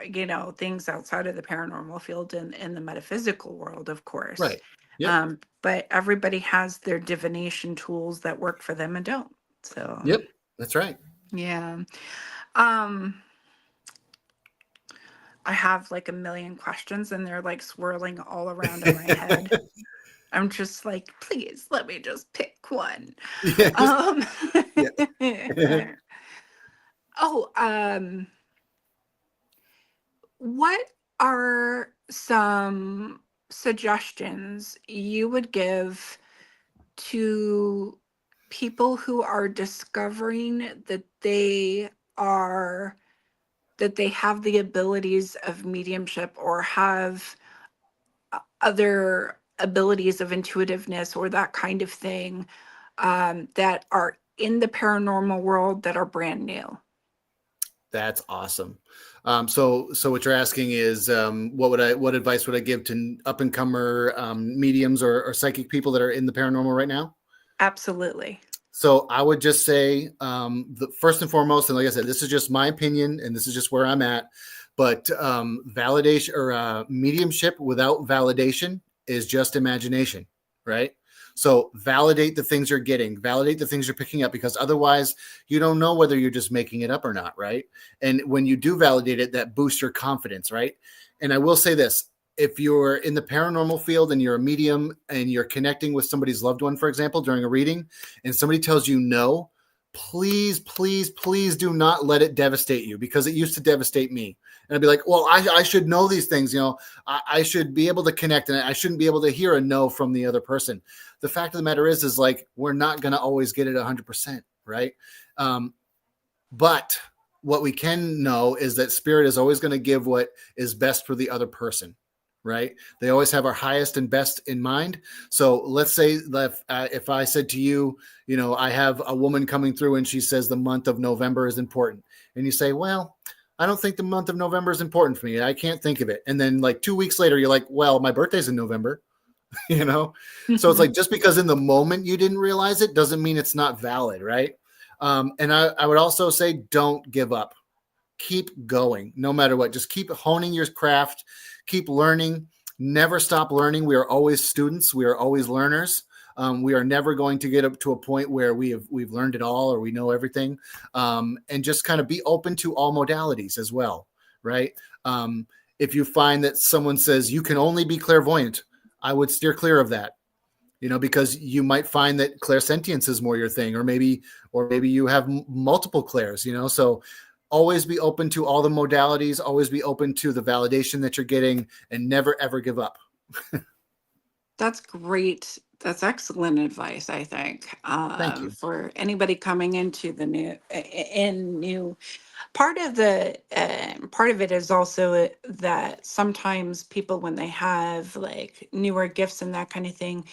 things outside of the paranormal field and in the metaphysical world, of course. Right. Yep. But everybody has their divination tools that work for them and don't. So, Yep. That's right. yeah. Um, I have like a million questions and they're like swirling all around in my head. I'm just like, please let me just pick one. Yeah. Just Um, yeah. oh, what are some suggestions you would give to people who are discovering are that they have the abilities of mediumship or have other abilities of intuitiveness or that kind of thing, that are in the paranormal world that are brand new. That's awesome. So what you're asking is, what advice would I give to up and comer mediums or psychic people that are in the paranormal right now? Absolutely. So I would just say, the first and foremost, and like I said, this is just my opinion, and this is just where I'm at. But validation or mediumship without validation is just imagination, right? So validate the things you're getting, validate the things you're picking up, because otherwise you don't know whether you're just making it up or not, right? And when you do validate it, that boosts your confidence, right? And I will say this: if you're in the paranormal field and you're a medium and you're connecting with somebody's loved one, for example, during a reading, and somebody tells you no, please, please, please do not let it devastate you, because it used to devastate me. And I'd be like, well, I should know these things. I should be able to connect, and I shouldn't be able to hear a no from the other person. The fact of the matter is like, we're not going to always get it 100%, right? But what we can know is that spirit is always going to give what is best for the other person, right? They always have our highest and best in mind. So let's say that if I said to you, I have a woman coming through and she says the month of November is important. And you say, well, I don't think the month of November is important for me. I can't think of it. And then like 2 weeks later, you're like, well, my birthday's in November, you know? So it's like, just because in the moment you didn't realize it doesn't mean it's not valid, right? And I would also say, don't give up. Keep going no matter what. Just keep honing your craft, keep learning, never stop learning. We are always students, we are always learners. We are never going to get up to a point where we've learned it all or we know everything. And just kind of be open to all modalities as well, right? If you find that someone says you can only be clairvoyant, I would steer clear of that, because you might find that clairsentience is more your thing, or maybe you have multiple clairs, so always be open to all the modalities, always be open to the validation that you're getting, and never ever give up. That's great. That's excellent advice, I think, Thank you. for anybody coming into the new. Part of it is also that sometimes people, when they have like newer gifts and that kind of thing,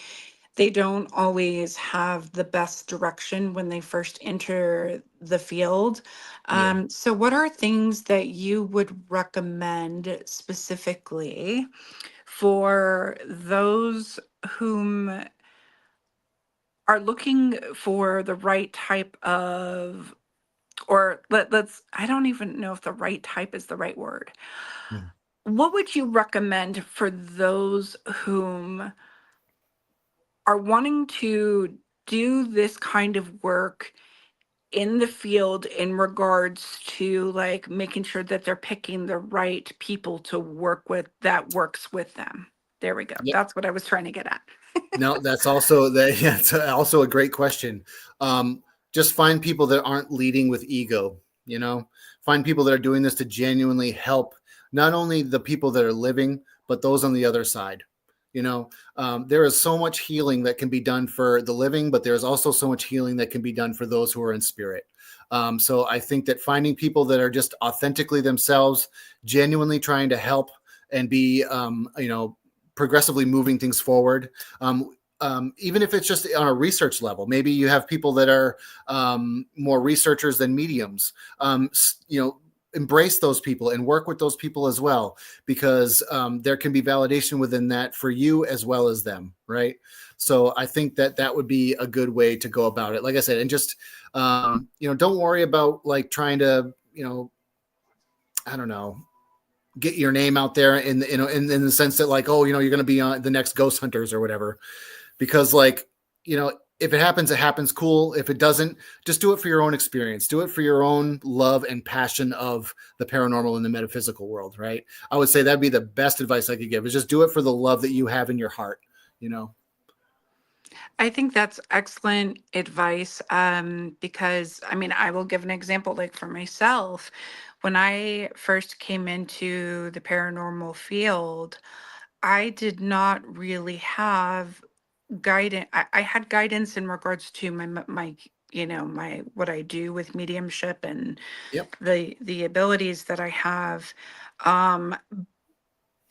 they don't always have the best direction when they first enter the field. Yeah. So, what are things that you would recommend specifically for those whom are looking for the right type of, or let's, I don't even know if the right type is the right word. Hmm. What would you recommend for those whom are wanting to do this kind of work in the field in regards to like making sure that they're picking the right people to work with that works with them? There we go. Yep. That's what I was trying to get at. No, that's also that. Yeah, it's also a great question. Just find people that aren't leading with ego. Find people that are doing this to genuinely help not only the people that are living, but those on the other side. There is so much healing that can be done for the living, but there's also so much healing that can be done for those who are in spirit. So I think that finding people that are just authentically themselves, genuinely trying to help and be, progressively moving things forward. Even if it's just on a research level, maybe you have people that are more researchers than mediums. Embrace those people and work with those people as well, because there can be validation within that for you as well as them, right? So I think that would be a good way to go about it. Like I said, and just don't worry about like trying to, I don't know, get your name out there in the sense that like, oh, you're going to be on the next Ghost Hunters or whatever, because like, if it happens, it happens. Cool. If it doesn't, just do it for your own experience. Do it for your own love and passion of the paranormal and the metaphysical world, right? I would say that'd be the best advice I could give, is just do it for the love that you have in your heart, I think that's excellent advice, because I mean, I will give an example like for myself. When I first came into the paranormal field, I did not really have guidance. I had guidance in regards to my my what I do with mediumship and Yep. the abilities that I have. Um,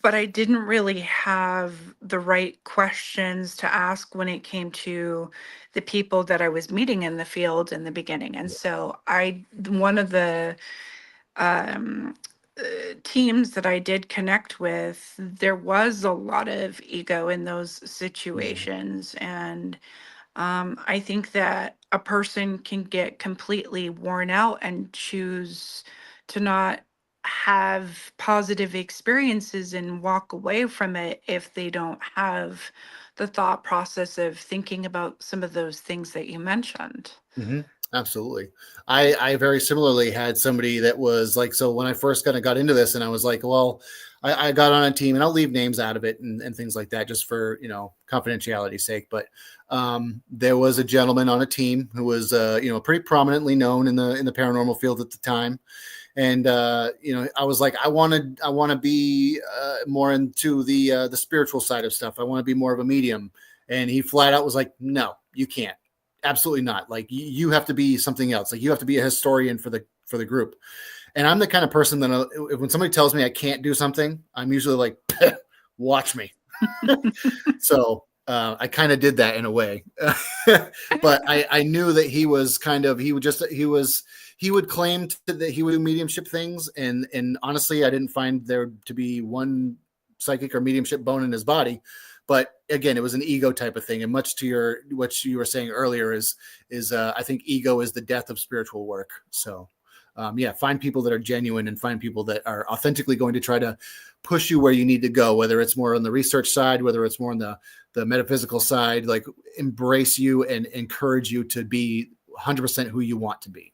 but I didn't really have the right questions to ask when it came to the people that I was meeting in the field in the beginning. And so one of the um, teams that I did connect with, there was a lot of ego in those Yeah. situations. And I think that a person can get completely worn out and choose to not have positive experiences and walk away from it if they don't have the thought process of thinking about some of those things that you mentioned. Hmm. Absolutely. I very similarly had somebody that was like, so when I first kind of got into this and I was like, well, I got on a team and I'll leave names out of it and things like that, just for, confidentiality's sake. But there was a gentleman on a team who was, pretty prominently known in the paranormal field at the time. And, I was like, I want to be more into the spiritual side of stuff. I want to be more of a medium. And he flat out was like, no, you can't. Absolutely not. Like you have to be something else. Like you have to be a historian for the group. And I'm the kind of person that when somebody tells me I can't do something, I'm usually like, watch me. So I kind of did that in a way, but I knew that he was kind of he would claim that he would do mediumship things, and honestly, I didn't find there to be one psychic or mediumship bone in his body. But again, it was an ego type of thing, and much to what you were saying earlier is I think ego is the death of spiritual work. So. Yeah, find people that are genuine and find people that are authentically going to try to push you where you need to go, whether it's more on the research side, whether it's more on the metaphysical side, like embrace you and encourage you to be 100% who you want to be.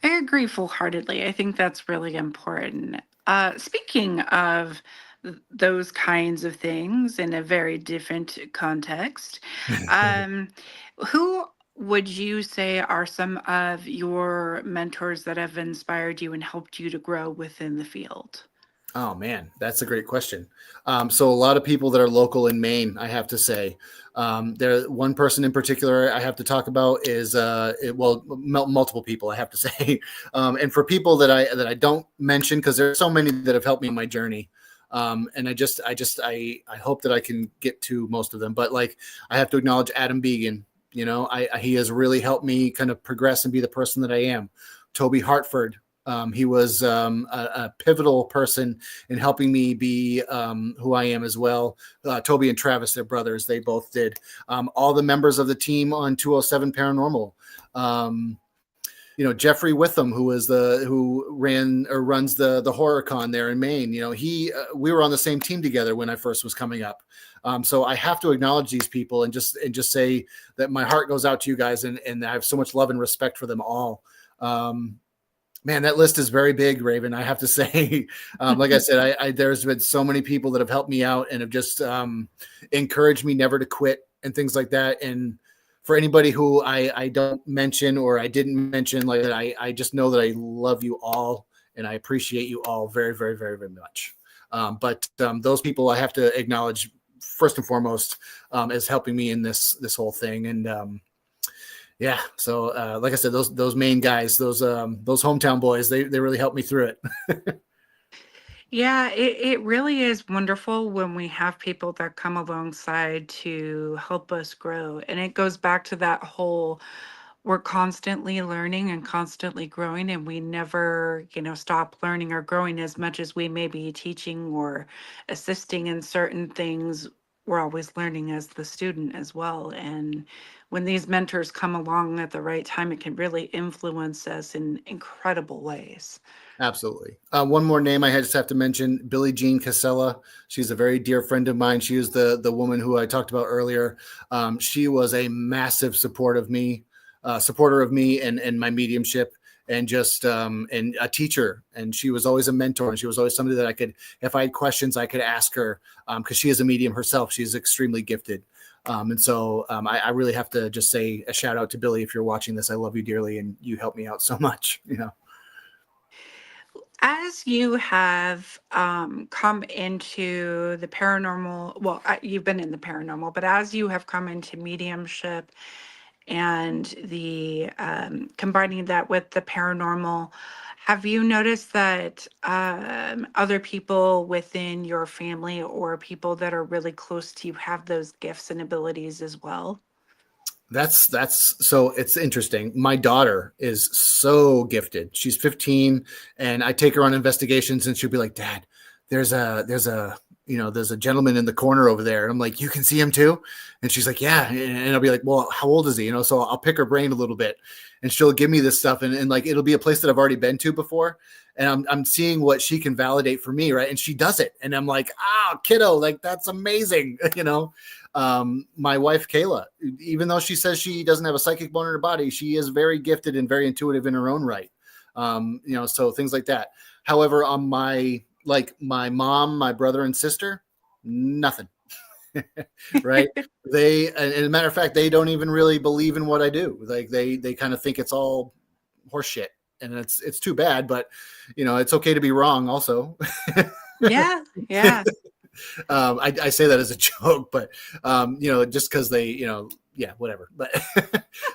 I agree full-heartedly. I think that's really important. Speaking of those kinds of things in a very different context, um, who would you say are some of your mentors that have inspired you and helped you to grow within the field? Oh man, that's a great question. So a lot of people that are local in Maine, I have to say, there one person in particular I have to talk about is multiple people I have to say, and for people that I don't mention because there's so many that have helped me on my journey, and I hope that I can get to most of them. But like I have to acknowledge Adam Began. He has really helped me kind of progress and be the person that I am. Toby Hartford. He was a pivotal person in helping me be who I am as well. Toby and Travis, their brothers, they both did. All the members of the team on 207 Paranormal. Jeffrey Witham, who ran or runs the horror con there in Maine. We were on the same team together when I first was coming up. So I have to acknowledge these people and just say that my heart goes out to you guys, and I have so much love and respect for them all. Man, that list is very big, Raven. I have to say, like I said, there's been so many people that have helped me out and have just encouraged me never to quit and things like that. And for anybody who I don't mention or I didn't mention, like that, I just know that I love you all and I appreciate you all very, very, very, very much. But those people I have to acknowledge first and foremost as helping me in this whole thing. And yeah, so like I said, those main guys, those hometown boys, they really helped me through it. Yeah, it really is wonderful when we have people that come alongside to help us grow. And it goes back to that whole we're constantly learning and constantly growing, and we never, stop learning or growing as much as we may be teaching or assisting in certain things. We're always learning as the student as well. And when these mentors come along at the right time, it can really influence us in incredible ways. Absolutely. One more name I just have to mention: Billie Jean Casella. She's a very dear friend of mine. She was the woman who I talked about earlier. She was a massive supporter of me and my mediumship, and just and a teacher. And she was always a mentor, and she was always somebody that I could, if I had questions, I could ask her, because she is a medium herself. She's extremely gifted. And so I really have to just say a shout out to Billie. If you're watching this, I love you dearly, and you helped me out so much. As you have come into the paranormal, well, you've been in the paranormal, but as you have come into mediumship and the combining that with the paranormal, have you noticed that other people within your family or people that are really close to you have those gifts and abilities as well? That's so it's interesting. My daughter is so gifted. She's 15, and I take her on investigations, and she'll be like, "Dad, there's a gentleman in the corner over there." And I'm like, "You can see him too?" And she's like, "Yeah." And I'll be like, "Well, how old is he?" So I'll pick her brain a little bit, and she'll give me this stuff, and like it'll be a place that I've already been to before, and I'm seeing what she can validate for me, right? And she does it, and I'm like, "Ah, kiddo, like that's amazing," My wife Kayla, even though she says she doesn't have a psychic bone in her body, she is very gifted and very intuitive in her own right. So things like that. However, on my mom, my brother and sister, nothing. Right? They, and as a matter of fact, they don't even really believe in what I do. Like they kind of think it's all horseshit, and it's too bad, but it's okay to be wrong also. Yeah, yeah. I say that as a joke, but just because they, yeah, whatever. But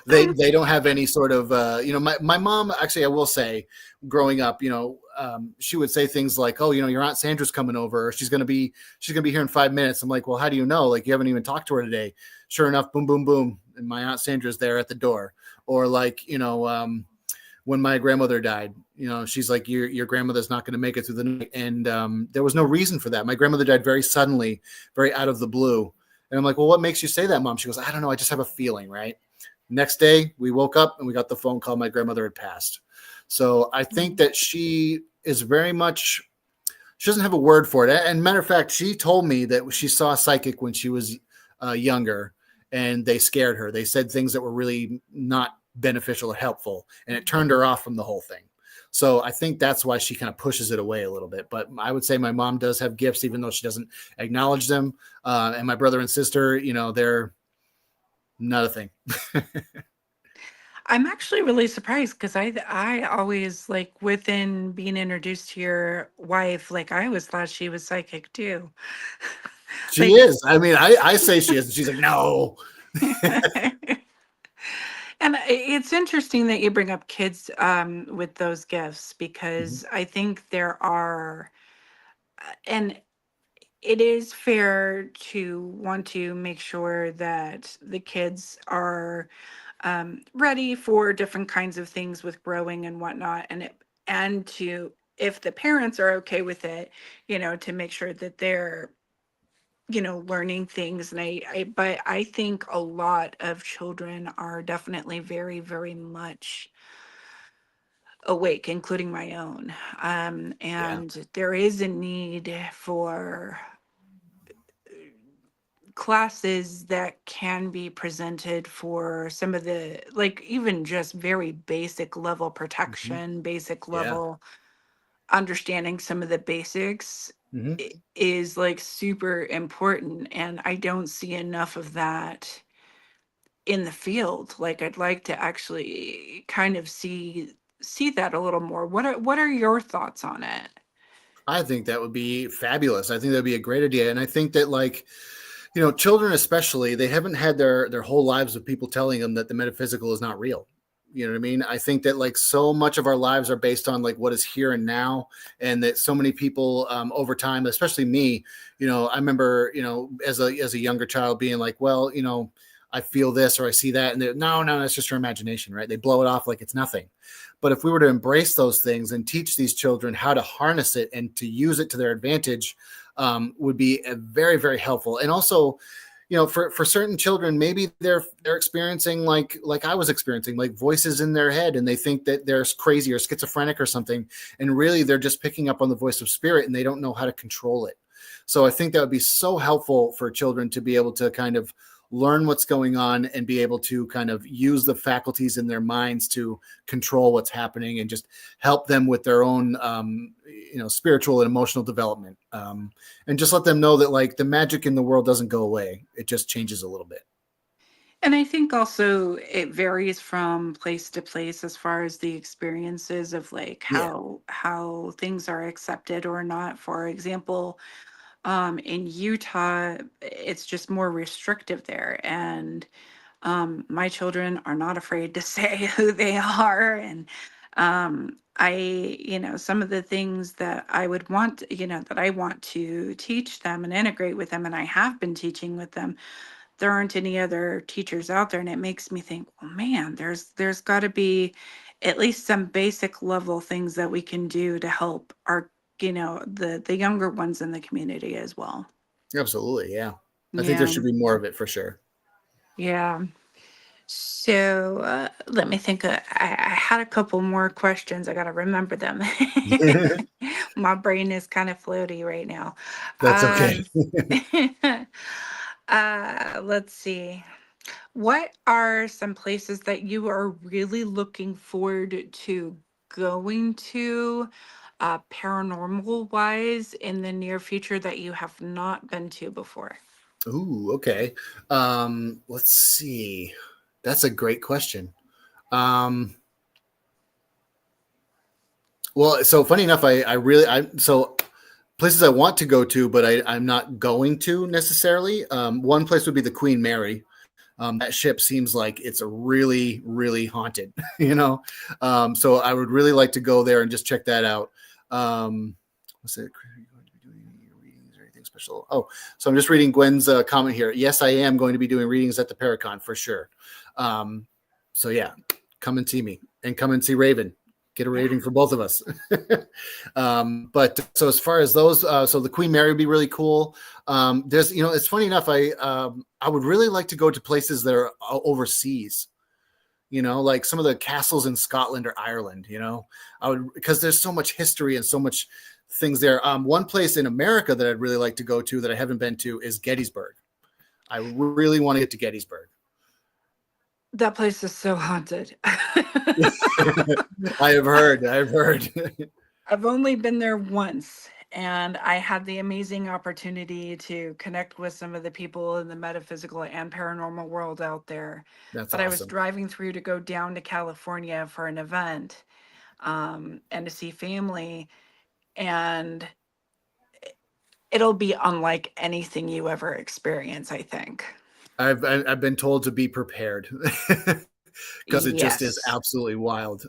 they don't have any sort of, my mom actually, I will say, growing up, she would say things like, "Oh, your Aunt Sandra's coming over. Or she's gonna be here in 5 minutes." I'm like, "Well, how do you know? Like, you haven't even talked to her today." Sure enough, boom, boom, boom, and my Aunt Sandra's there at the door. Or like, when my grandmother died, she's like, your grandmother's not going to make it through the night. And there was no reason for that. My grandmother died very suddenly, very out of the blue. And I'm like, "Well, what makes you say that, Mom?" She goes, "I don't know. I just have a feeling," right? Next day, we woke up and we got the phone call. My grandmother had passed. So I think that she is very much, she doesn't have a word for it. And matter of fact, she told me that she saw a psychic when she was younger, and they scared her. They said things that were really not beneficial or helpful, and it turned her off from the whole thing. So I think that's why she kind of pushes it away a little bit. But I would say my mom does have gifts, even though she doesn't acknowledge them. And my brother and sister, they're not a thing. I'm actually really surprised because I always like within being introduced to your wife, like I always thought she was psychic too. She Like, is. I mean, I say she is. And she's like, "No." and it's interesting that you bring up kids with those gifts Mhm. because I think there are, and it is fair to want to make sure that the kids are ready for different kinds of things with growing and whatnot, and to, if the parents are okay with it, to make sure that they're learning things. And but I think a lot of children are definitely very, very much awake, including my own. Yeah. And there is a need for classes that can be presented for some of the, like, even just very basic level Mhm. protection, basic Yeah. level understanding some of the basics Hmm. is like super important, and I don't see enough of that in the field. Like, I'd like to actually kind of see that a little more. What are your thoughts on it? I think that would be fabulous. I think that'd be a great idea. And I think that, like, children especially, they haven't had their whole lives of people telling them that the metaphysical is not real. You know what I mean? I think that, like, so much of our lives are based on like what is here and now, and that so many people over time, especially me, I remember, as a younger child being like, "Well, I feel this or I see that," and no, no, that's just your imagination, right? They blow it off like it's nothing. But if we were to embrace those things and teach these children how to harness it and to use it to their advantage, would be a very, very helpful. And also, for certain children, maybe they're experiencing like I was experiencing, like voices in their head, and they think that they're crazy or schizophrenic or something, and really they're just picking up on the voice of spirit, and they don't know how to control it. So I think that would be so helpful for children to be able to kind of learn what's going on and be able to kind of use the faculties in their minds to control what's happening and just help them with their own spiritual and emotional development, and just let them know that, like, the magic in the world doesn't go away, it just changes a little bit. And I think also it varies from place to place as far as the experiences of like Yeah. how things are accepted or not. For example, in Utah, it's just more restrictive there, and my children are not afraid to say who they are. And some of the things that I would want, that I want to teach them and integrate with them, and I have been teaching with them, there aren't any other teachers out there. And it makes me think, oh man, there's got to be at least some basic level things that we can do to help our, the younger ones in the community as well. Absolutely. Yeah. I think there Yeah. should be more of it for sure. Yeah. So let me think. I had a couple more questions. I got to remember them. My brain is kind of floaty right now. That's okay. Um, let's see. What are some places that you are really looking forward to going to, paranormal wise, in the near future that you have not been to before? Ooh, okay. Let's see. That's a great question. Um, well, so funny enough, so places I want to go to, but I'm not going to necessarily. One place would be the Queen Mary. That ship seems like it's a really, really haunted, you know? So I would really like to go there and just check that out. What's it? Are you going to be doing any readings or anything special? Oh, so I'm just reading Gwen's comment here. Yes, I am going to be doing readings at the Paracon for sure. Um, so yeah, come and see me and come and see Raven. Get a Yeah. rating for both of us. But so as far as those, so the Queen Mary would be really cool. There's, it's funny enough. I would really like to go to places that are overseas. Like some of the castles in Scotland or Ireland. I would, because there's so much history and so much things there. One place in America that I'd really like to go to that I haven't been to is Gettysburg. I really want to get to Gettysburg. That place is so haunted. I have heard. I've heard. I've only been there once, and I had the amazing opportunity to connect with some of the people in the metaphysical and paranormal world out there. That's But I was awesome. driving through to go down to California for an event, and to see family, and it'll be unlike anything you ever experience, I think. I've been told to be prepared because it just is Yes. absolutely wild.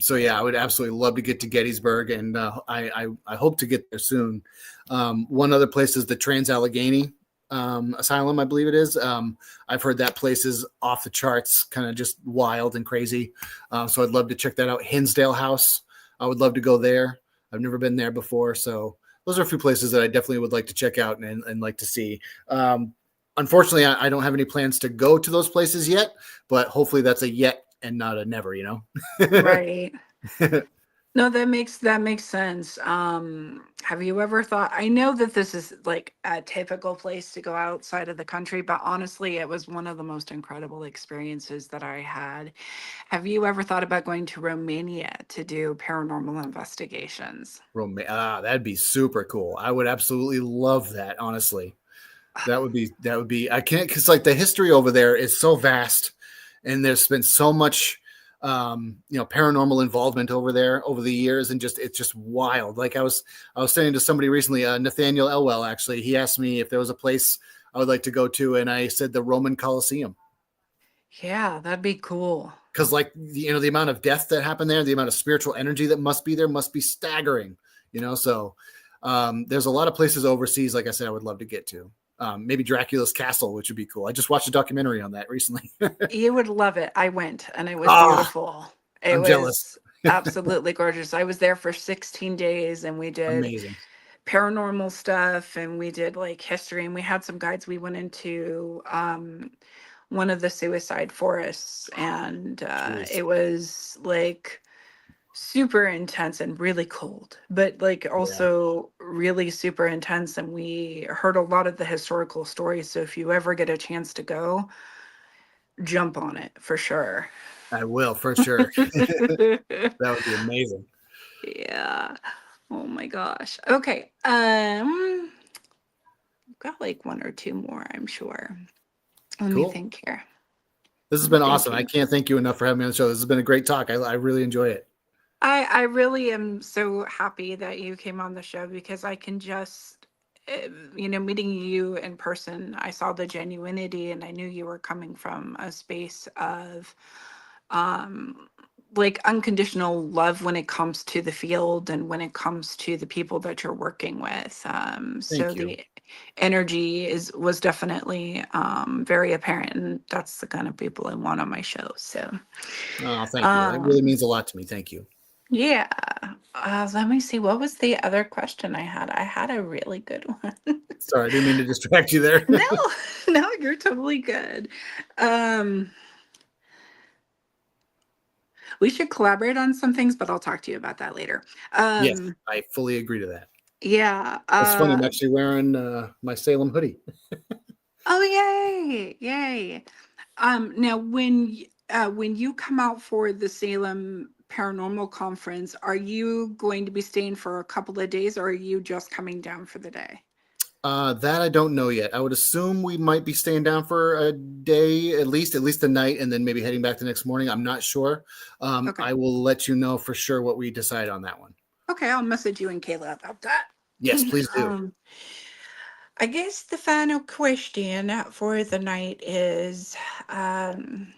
So yeah, I would absolutely love to get to Gettysburg, and I hope to get there soon. One other place is the Trans Allegheny Asylum, I believe it is. I've heard that place is off the charts, kind of just wild and crazy. So I'd love to check that out. Hinsdale House, I would love to go there. I've never been there before, so those are a few places that I definitely would like to check out and like to see. Unfortunately, I don't have any plans to go to those places yet, but hopefully that's a yet and not a never. Right. No, that makes sense. Have you ever thought, I know that this is like a typical place to go outside of the country, but honestly, it was one of the most incredible experiences that I had. Have you ever thought about going to Romania to do paranormal investigations? That'd be super cool. I would absolutely love that. Honestly, that would be. I can't, because like the history over there is so vast, and there's been so much paranormal involvement over there over the years, and it's just wild. Like I was saying to somebody recently, Nathaniel Elwell, actually, he asked me if there was a place I would like to go to, and I said the Roman Colosseum. Yeah, that'd be cool. Because like the amount of death that happened there, the amount of spiritual energy that must be there must be staggering. So there's a lot of places overseas, like I said, I would love to get to. Maybe Dracula's castle, which would be cool. I just watched a documentary on that recently. You would love it. I went and it was Ah, beautiful. It I'm jealous. was absolutely gorgeous. I was there for 16 days and we did Amazing. paranormal stuff and we did like history, and we had some guides. We went into one of the suicide forests, and Jeez. it was like super intense and really cold, but like Yeah, also really super intense. And we heard a lot of the historical stories. So if you ever get a chance to go, jump on it for sure. I will for sure. That would be amazing. Yeah. Oh my gosh. Okay. Got like one or two more, I'm sure. Let me Cool. think here. This has been Thank awesome. I you. can't thank you enough for having me on the show. This has been a great talk. I really enjoy it. I really am so happy that you came on the show because I can just, meeting you in person, I saw the genuinity and I knew you were coming from a space of um like unconditional love when it comes to the field and when it comes to the people that you're working with. So Thank you. the energy is was definitely very apparent, and that's the kind of people I want on my show. So Oh, thank you. That really um means a lot to me. Thank you. yeah. Let me see. What was the other question I had? I had a really good one. Sorry, I didn't mean to distract you there. No, no, you're totally good. Um, we should collaborate on some things, but I'll talk to you about that later. Yes, Um, I fully agree to that. yeah. It's funny. I'm actually wearing my Salem hoodie. Oh, yay, yay. Now when you come out for the Salem Paranormal Conference, are you going to be staying for a couple of days, or are you just coming down for the day? That I don't know yet. I would assume we might be staying down for a day, at least a night, and then maybe heading back the next morning. I'm not sure. Okay. I will let you know for sure what we decide on that one. Okay, I'll message you and Kayla about that. Yes, please do. um, I guess the final question for the night is um,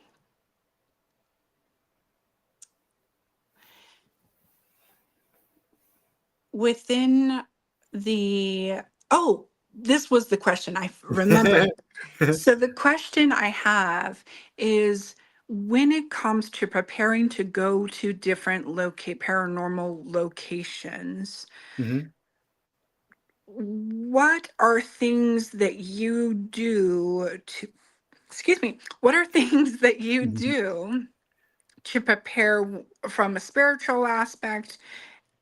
within the, oh, this was the question I remembered. So the question I have is when it comes to preparing to go to different paranormal locations, Mhm. what are things that you do to, excuse me, what are things that you Mhm. do to prepare from a spiritual aspect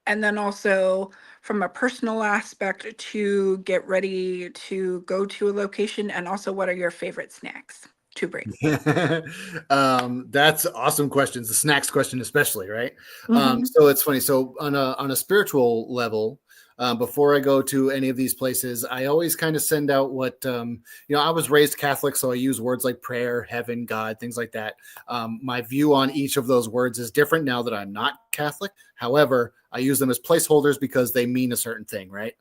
and then also from a personal aspect to get ready to go to a location? And also, what are your favorite snacks to bring? That's awesome questions. The snacks question, especially, right? Hmm. So it's funny. So on a spiritual level, before I go to any of these places, I always kind of send out what I was raised Catholic, so I use words like prayer, heaven, God, things like that. My view on each of those words is different now that I'm not Catholic. However, I use them as placeholders because they mean a certain thing, right?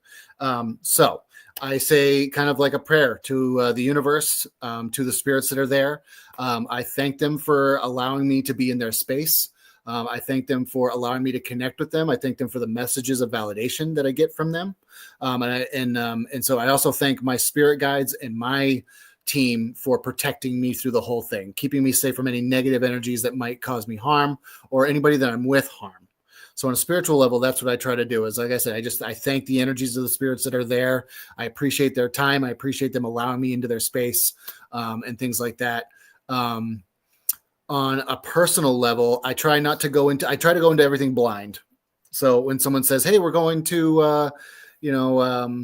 So I say kind of like a prayer to the universe, to the spirits that are there. I thank them for allowing me to be in their space. I thank them for allowing me to connect with them. I thank them for the messages of validation that I get from them, and so I also thank my spirit guides and my team for protecting me through the whole thing, keeping me safe from any negative energies that might cause me harm or anybody that I'm with harm. So on a spiritual level, that's what I try to do. Is like I said, I thank the energies of the spirits that are there. I appreciate their time. I appreciate them allowing me into their space, and things like that. Um, on a personal level, I try to go into everything blind. So when someone says, "Hey, we're going to, you know,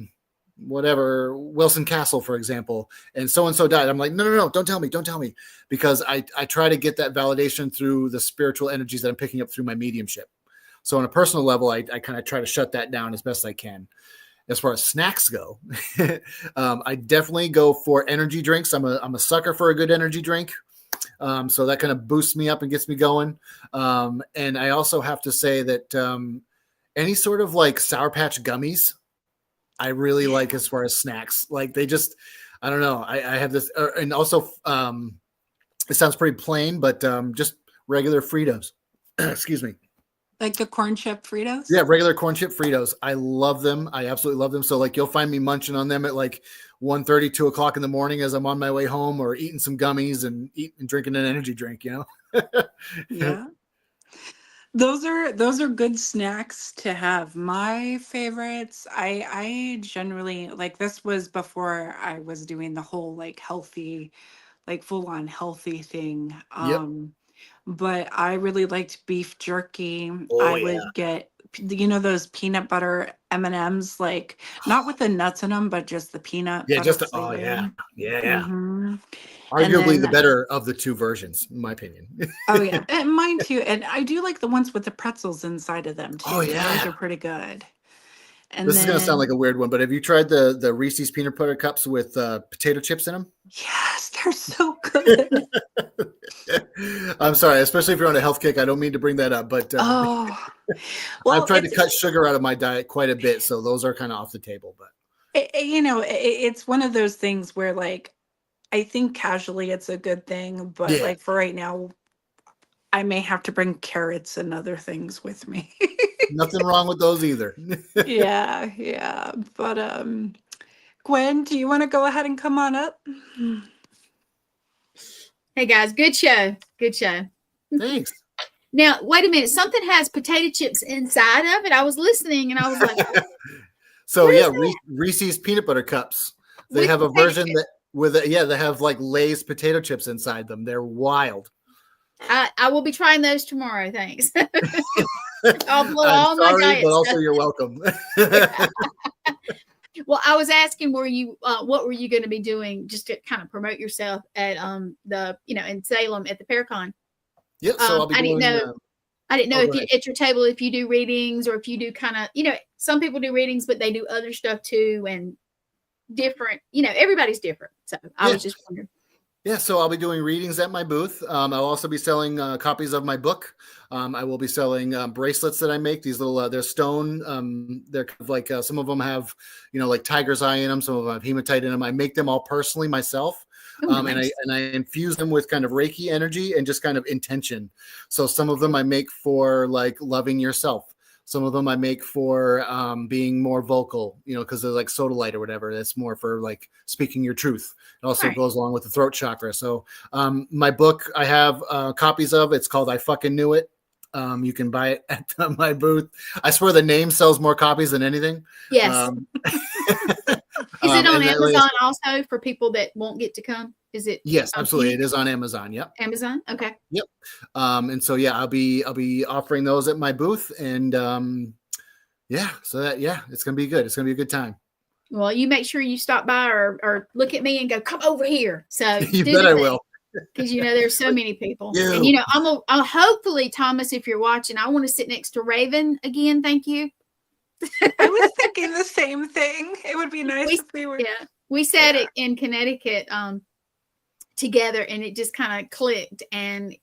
whatever Wilson Castle, for example," and so died, I'm like, no, no, no, don't tell me, because I try to get that validation through the spiritual energies that I'm picking up through my mediumship. So on a personal level, I kind of try to shut that down as best I can. As far as snacks go, I definitely go for energy drinks. I'm a sucker for a good energy drink. So that kind of boosts me up and gets me going. And I also have to say that any sort of like Sour Patch gummies, I really like Yeah. as far as snacks. Like they just, I don't know. I have this, and also it sounds pretty plain, but just regular Fritos. Excuse me. Like the corn chip Fritos? Yeah, regular corn chip Fritos. I love them. I absolutely love them. So like you'll find me munching on them at like 1:30, 2 o'clock in the morning as I'm on my way home, or eating some gummies and drinking an energy drink, Yeah. Those are good snacks to have. My favorites, I generally like this was before I was doing the whole like healthy, like full on healthy thing. Yep. But I really liked beef jerky. Oh I yeah. would get those peanut butter M&Ms, like not with the nuts in them, but just the peanut Yeah, butter oh yeah. flavor. Yeah, yeah. Hmm. And Arguably the then, better of the two versions, in my opinion. oh yeah, and mine too. And I do like the ones with the pretzels inside of them Oh too. Those yeah. are pretty good. And This is gonna sound like then, a weird one, but have you tried the Reese's peanut butter cups with potato chips in them? yes, They're so good. I'm sorry, especially if you're on a health kick. I don't mean to bring that up, but Oh, I've well, tried to cut sugar out of my diet quite a bit, so those are kind of off the table. But it's one of those things where, like, I think casually it's a good thing, but yeah, like for right now, I may have to bring carrots and other things with me. nothing wrong with those either. Yeah, yeah. But Gwen, do you want to go ahead and come on up? Hey guys, good show. Good show. Thanks. Now, wait a minute. Something has potato chips inside of it. I was listening and I was like, So what yeah, is that? Reese's peanut butter cups. They With have a potato version chips. that they have like Lay's potato chips inside them. They're wild. I will be trying those tomorrow. Thanks. I'll blow I'm all my sorry, diet but also stuff. you're welcome. Well, I was asking, what were you going to be doing just to kind of promote yourself at in Salem at the Paracon? Yep. So I'll be I didn't doing. know. I didn't know Oh, if go you ahead. at your table, if you do readings or if you do kind of, some people do readings, but they do other stuff too, and different, everybody's different. So I Yeah. was just wondering. Yeah, so I'll be doing readings at my booth. I'll also be selling copies of my book. I will be selling bracelets that I make. These little, they're stone. They're kind of like some of them have, like tiger's eye in them. Some of them have hematite in them. I make them all personally myself, Oh, nice. and I infuse them with kind of Reiki energy and just kind of intention. So some of them I make for like loving yourself. Some of them I make for being more vocal, because they're like soda light or whatever. That's more for like speaking your truth. It also Right. goes along with the throat chakra. So my book I have copies of. It's called I Fucking Knew It. You can buy it at my booth. I swear the name sells more copies than anything. Yes. Is it on and Amazon also for people that won't get to come? Is it? Yes, absolutely. It is on Amazon. Yep. Amazon. Okay. Yep. And so yeah, I'll be offering those at my booth, and it's gonna be good. It's gonna be a good time. Well, you make sure you stop by or look at me and go, come over here. So You bet I will. Because there's so many people, You. and I'll hopefully, Thomas, if you're watching, I want to sit next to Raven again. Thank you. I was thinking the same thing. It would be nice if we were. Yeah, we sat it in Connecticut together, and it just kind of clicked, and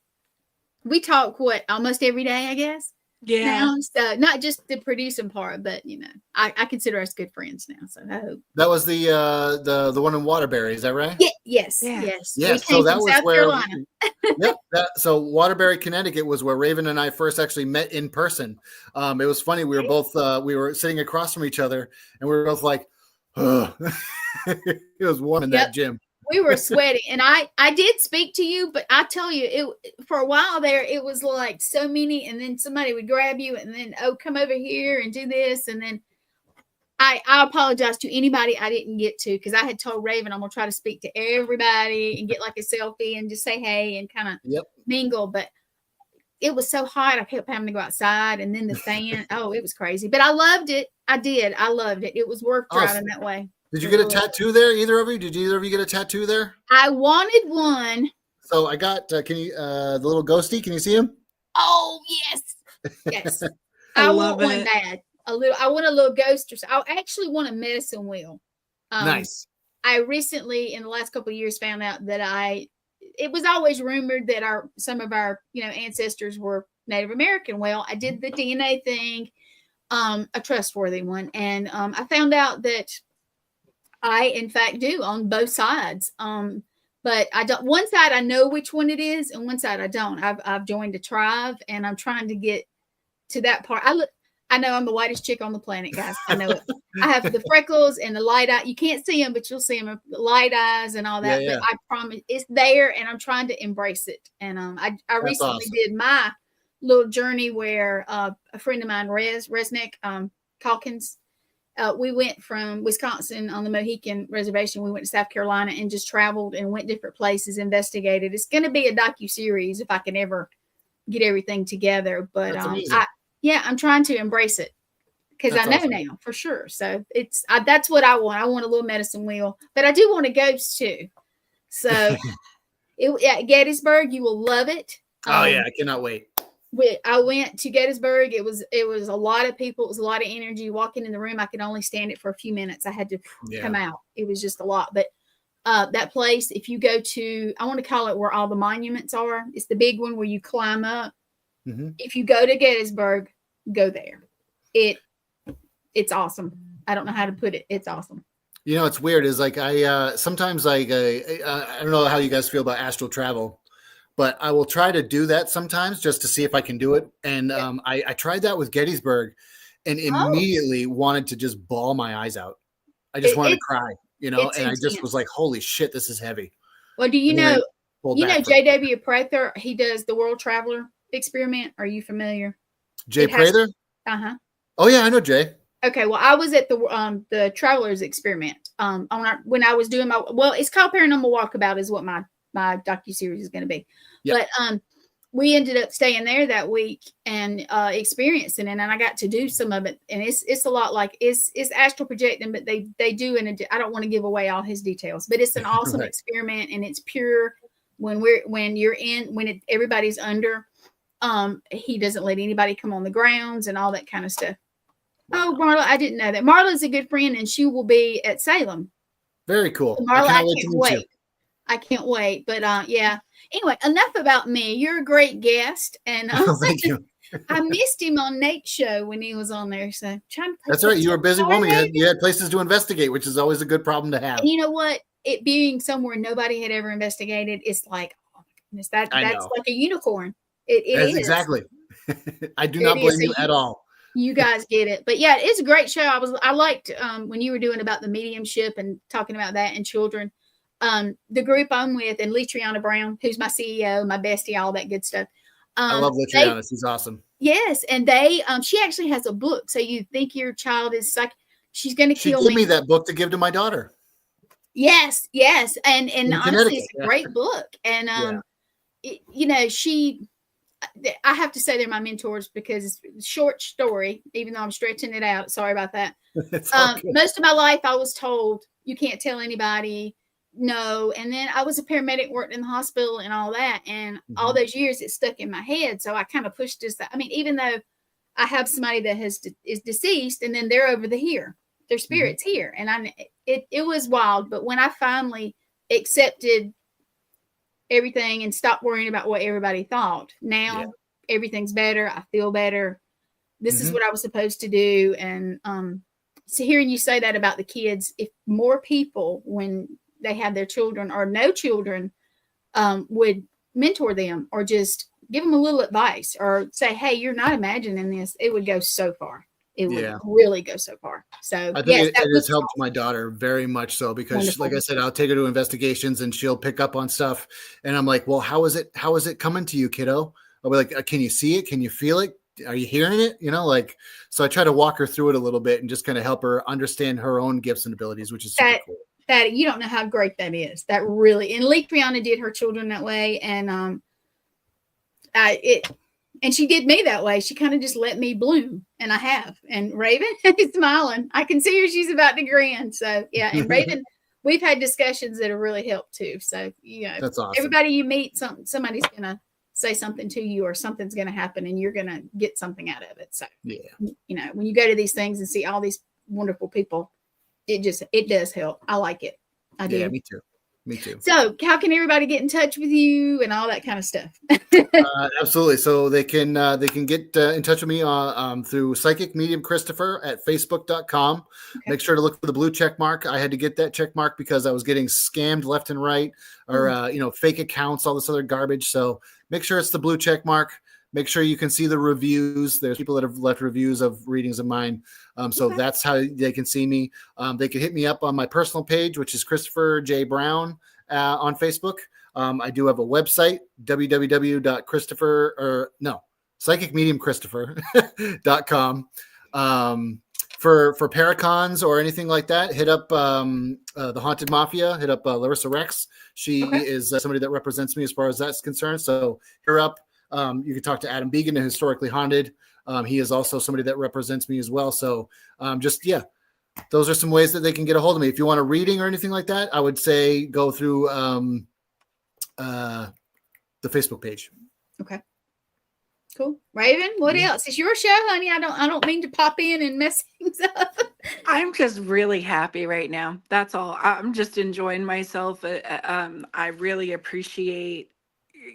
we talk almost every day, I guess. Yeah. Now, so not just the producing part, but I consider us good friends now. So I hope that was the one in Waterbury. Is that right? Yeah. Yes. Yeah. Yes. Yeah. We So came that from was South where. Carolina. Yep. So Waterbury, Connecticut was where Raven and I first actually met in person. It was funny. We were both we were sitting across from each other, and we were both like, "Ugh." It was warm in that gym. We were sweating, and I did speak to you, but I tell you, it for a while there, it was like so many, and then somebody would grab you, and then come over here and do this, and then I apologize to anybody I didn't get to, because I had told Raven I'm gonna try to speak to everybody and get like a selfie and just say hey and kind of mingle, but it was so hot I kept having to go outside, and then the fan, it was crazy, but I loved it. I loved it. It was worth driving that way. Did you get a tattoo there? Either of you? Did either of you get a tattoo there? I wanted one. So I got. Can you the little ghosty? Can you see him? Oh yes, yes. I want love one it. bad. I want a little ghost, or so. I actually want a medicine wheel. Nice. I recently, in the last couple of years, found out that it was always rumored that some of our ancestors were Native American. Well, I did the DNA thing, a trustworthy one, and I found out that I, in fact, do on both sides. But I don't. One side I know which one it is, and one side I don't. I've joined a tribe, and I'm trying to get to that part. I know I'm the whitest chick on the planet, guys. I know it. I have the freckles and the light eye. You can't see them, but you'll see them. The light eyes and all that. Yeah. But I promise it's there, and I'm trying to embrace it. And I recently awesome. did my little journey where a friend of mine, Resnick Calkins. We went from Wisconsin on the Mohican Reservation. We went to South Carolina and just traveled and went different places, investigated. It's going to be a docuseries if I can ever get everything together. But I'm trying to embrace it because I know awesome. now for sure. So that's what I want. I want a little medicine wheel, but I do want a ghost too. So at Gettysburg, you will love it. Oh yeah, I cannot wait. I went to Gettysburg. It was a lot of people. It was a lot of energy. Walking in the room, I could only stand it for a few minutes. I had to come out. It was just a lot. But That place, if you go to, I want to call it where all the monuments are. It's the big one where you climb up. Mm-hmm. If you go to Gettysburg, go there. It's awesome. I don't know how to put it. It's awesome. You know, it's weird. Is like I sometimes like I don't know how you guys feel about astral travel, but I will try to do that sometimes just to see if I can do it. And I tried that with Gettysburg, and immediately wanted to just bawl my eyes out. I just wanted to cry, you know, and I just was like, "Holy shit, this is heavy." Well, do you And know J.W. Prather? He does the World Traveler Experiment. Are you familiar? Jay Prather? Uh-huh. Oh yeah, I know Jay. Okay, well, I was at the Travelers Experiment when I was doing it's called Paranormal Walkabout is what my docuseries is going to be. Yep. But we ended up staying there that week and experiencing it, and I got to do some of it, and it's a lot like it's astral projecting, but they do I don't want to give away all his details, but it's an awesome experiment, and it's pure when everybody's under. He doesn't let anybody come on the grounds and all that kind of stuff. Oh, Marla, I didn't know that. Marla's a good friend, and she will be at Salem. Very cool. So Marla, I can't wait. I can't wait. But yeah. Anyway, enough about me. You're a great guest, and thank you. I missed him on Nate's show when he was on there. So trying to. That's right. You were a busy woman. You had places to investigate, which is always a good problem to have. And you know what? It being somewhere nobody had ever investigated, it's like, oh my goodness, that's like a unicorn. It is exactly. I do not blame you at all. You guys get it. But yeah, it's a great show. I liked when you were doing about the mediumship and talking about that and children. The group I'm with and Letriana Brown, who's my CEO, my bestie, all that good stuff. I love Letriana. She's awesome. Yes. And she actually has a book. So you think your child is she's going to kill me. She gave me that book to give to my daughter. Yes. Yes. And honestly, it's a great book. And, I have to say they're my mentors because it's a short story, even though I'm stretching it out. Sorry about that. Most of my life, I was told you can't tell anybody. No. And then I was a paramedic, worked in the hospital and all that. And all those years it stuck in my head. So I kind of pushed this. I mean, even though I have somebody that is deceased and then they're over here, their spirit's here. And it was wild. But when I finally accepted everything and stop worrying about what everybody thought. Now everything's better. I feel better. This is what I was supposed to do. And so hearing you say that about the kids, if more people, when they have their children or no children, would mentor them or just give them a little advice or say, hey, you're not imagining this, it would go so far. It would really go so far. So I think it has helped my daughter very much so because like I said, I'll take her to investigations and she'll pick up on stuff. And I'm like, well, how is it coming to you, kiddo? I'll be like, can you see it? Can you feel it? Are you hearing it? You know, like, so I try to walk her through it a little bit and just kind of help her understand her own gifts and abilities, which is super cool. That you don't know how great that is. That really, and Letriana did her children that way. And and she did me that way. She kind of just let me bloom, and I have. And Raven is smiling. I can see her; she's about to grin. So yeah, and Raven, we've had discussions that have really helped too. So that's awesome. Everybody you meet, somebody's gonna say something to you, or something's gonna happen, and you're gonna get something out of it. So when you go to these things and see all these wonderful people, it does help. I like it. I do. Yeah, me too. Me too. So how can everybody get in touch with you and all that kind of stuff? Absolutely. So they can get in touch with me through Psychic Medium Christopher at facebook.com. Okay. Make sure to look for the blue check mark. I had to get that check mark because I was getting scammed left and right or, fake accounts, all this other garbage. So make sure it's the blue check mark. Make sure you can see the reviews. There's people that have left reviews of readings of mine. So that's how they can see me. They can hit me up on my personal page, which is Christopher J. Brown on Facebook. I do have a website, psychicmediumchristopher.com. For Paracons or anything like that, hit up the Haunted Mafia, hit up Larissa Rex. She is somebody that represents me as far as that's concerned. So hit her up. You can talk to Adam Began at Historically Haunted. He is also somebody that represents me as well. So those are some ways that they can get a hold of me. If you want a reading or anything like that, I would say go through the Facebook page. Okay. Cool. Raven, what else? It's your show, honey. I don't mean to pop in and mess things up. I'm just really happy right now. That's all. I'm just enjoying myself. I really appreciate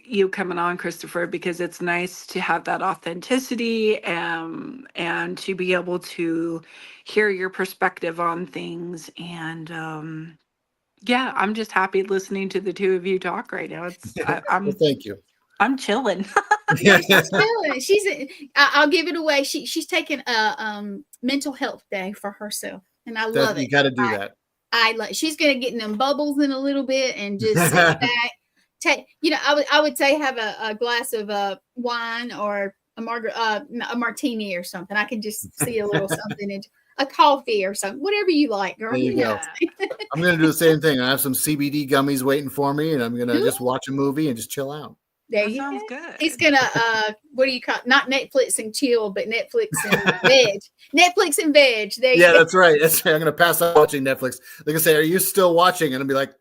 you coming on, Christopher, because it's nice to have that authenticity, and to be able to hear your perspective on things. And yeah, I'm just happy listening to the two of you talk right now. Well, thank you. I'm chilling. Yeah, she's feeling it. I'll give it away. She's taking a mental health day for herself, and I love That you it. got to do that. I like. She's gonna get in them bubbles in a little bit and just sit back. Take, I would say have a glass of wine or a martini or something. I can just see a little something, and a coffee or something, whatever you like, girl. There you go. Yeah. I'm going to do the same thing. I have some CBD gummies waiting for me, and I'm going to just watch a movie and just chill out. There That you sounds go. good. He's gonna what do you call it? Not Netflix and chill, but Netflix and veg. Netflix and veg. There you Yeah, go. that's right. That's right. I'm going to pass out watching Netflix. They're going to say, "Are you still watching?" And I'll be like,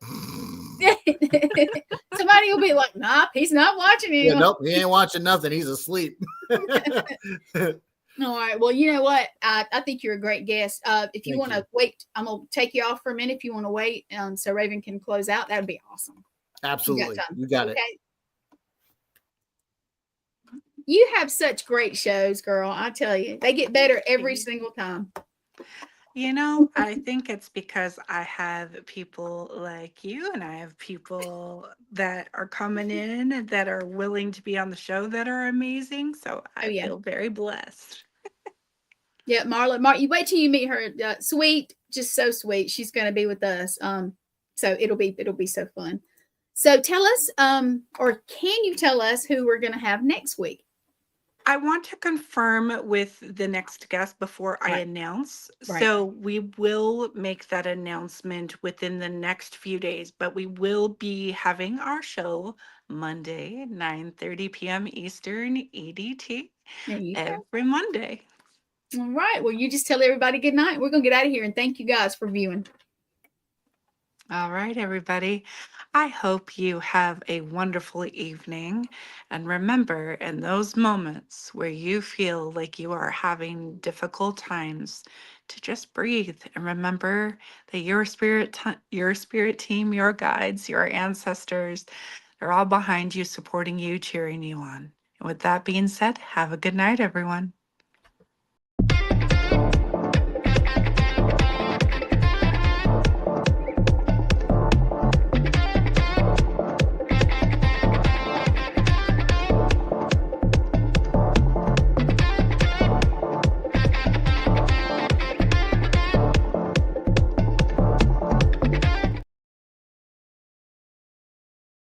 Somebody will be like, "Nah, he's not watching "Yeah, anymore." nope, he ain't watching nothing. He's asleep." All right. Well, you know what? I think you're a great guest. If you Thank want to you. wait, I'm gonna take you off for a minute. If you want to wait, so Raven can close out, that would be awesome. Absolutely, time. you got it. Okay. You have such great shows, girl. I tell you, they get better every single time. I think it's because I have people like you, and I have people that are coming in that are willing to be on the show that are amazing. So Oh I yeah, feel very blessed. yeah. Marla, you wait till you meet her. Sweet, just so sweet. She's going to be with us. So it'll be so fun. So tell us, or can you tell us who we're going to have next week? I want to confirm with the next guest before I Right. announce. Right. So we will make that announcement within the next few days, but we will be having our show Monday, 9:30 p.m. Eastern EDT There you go. every Monday. All right. Well, you just tell everybody good night. We're going to get out of here, and thank you guys for viewing. All right, everybody. I hope you have a wonderful evening. And remember, in those moments where you feel like you are having difficult times, to just breathe and remember that your spirit team, your guides, your ancestors, they're all behind you, supporting you, cheering you on. And with that being said, have a good night, everyone.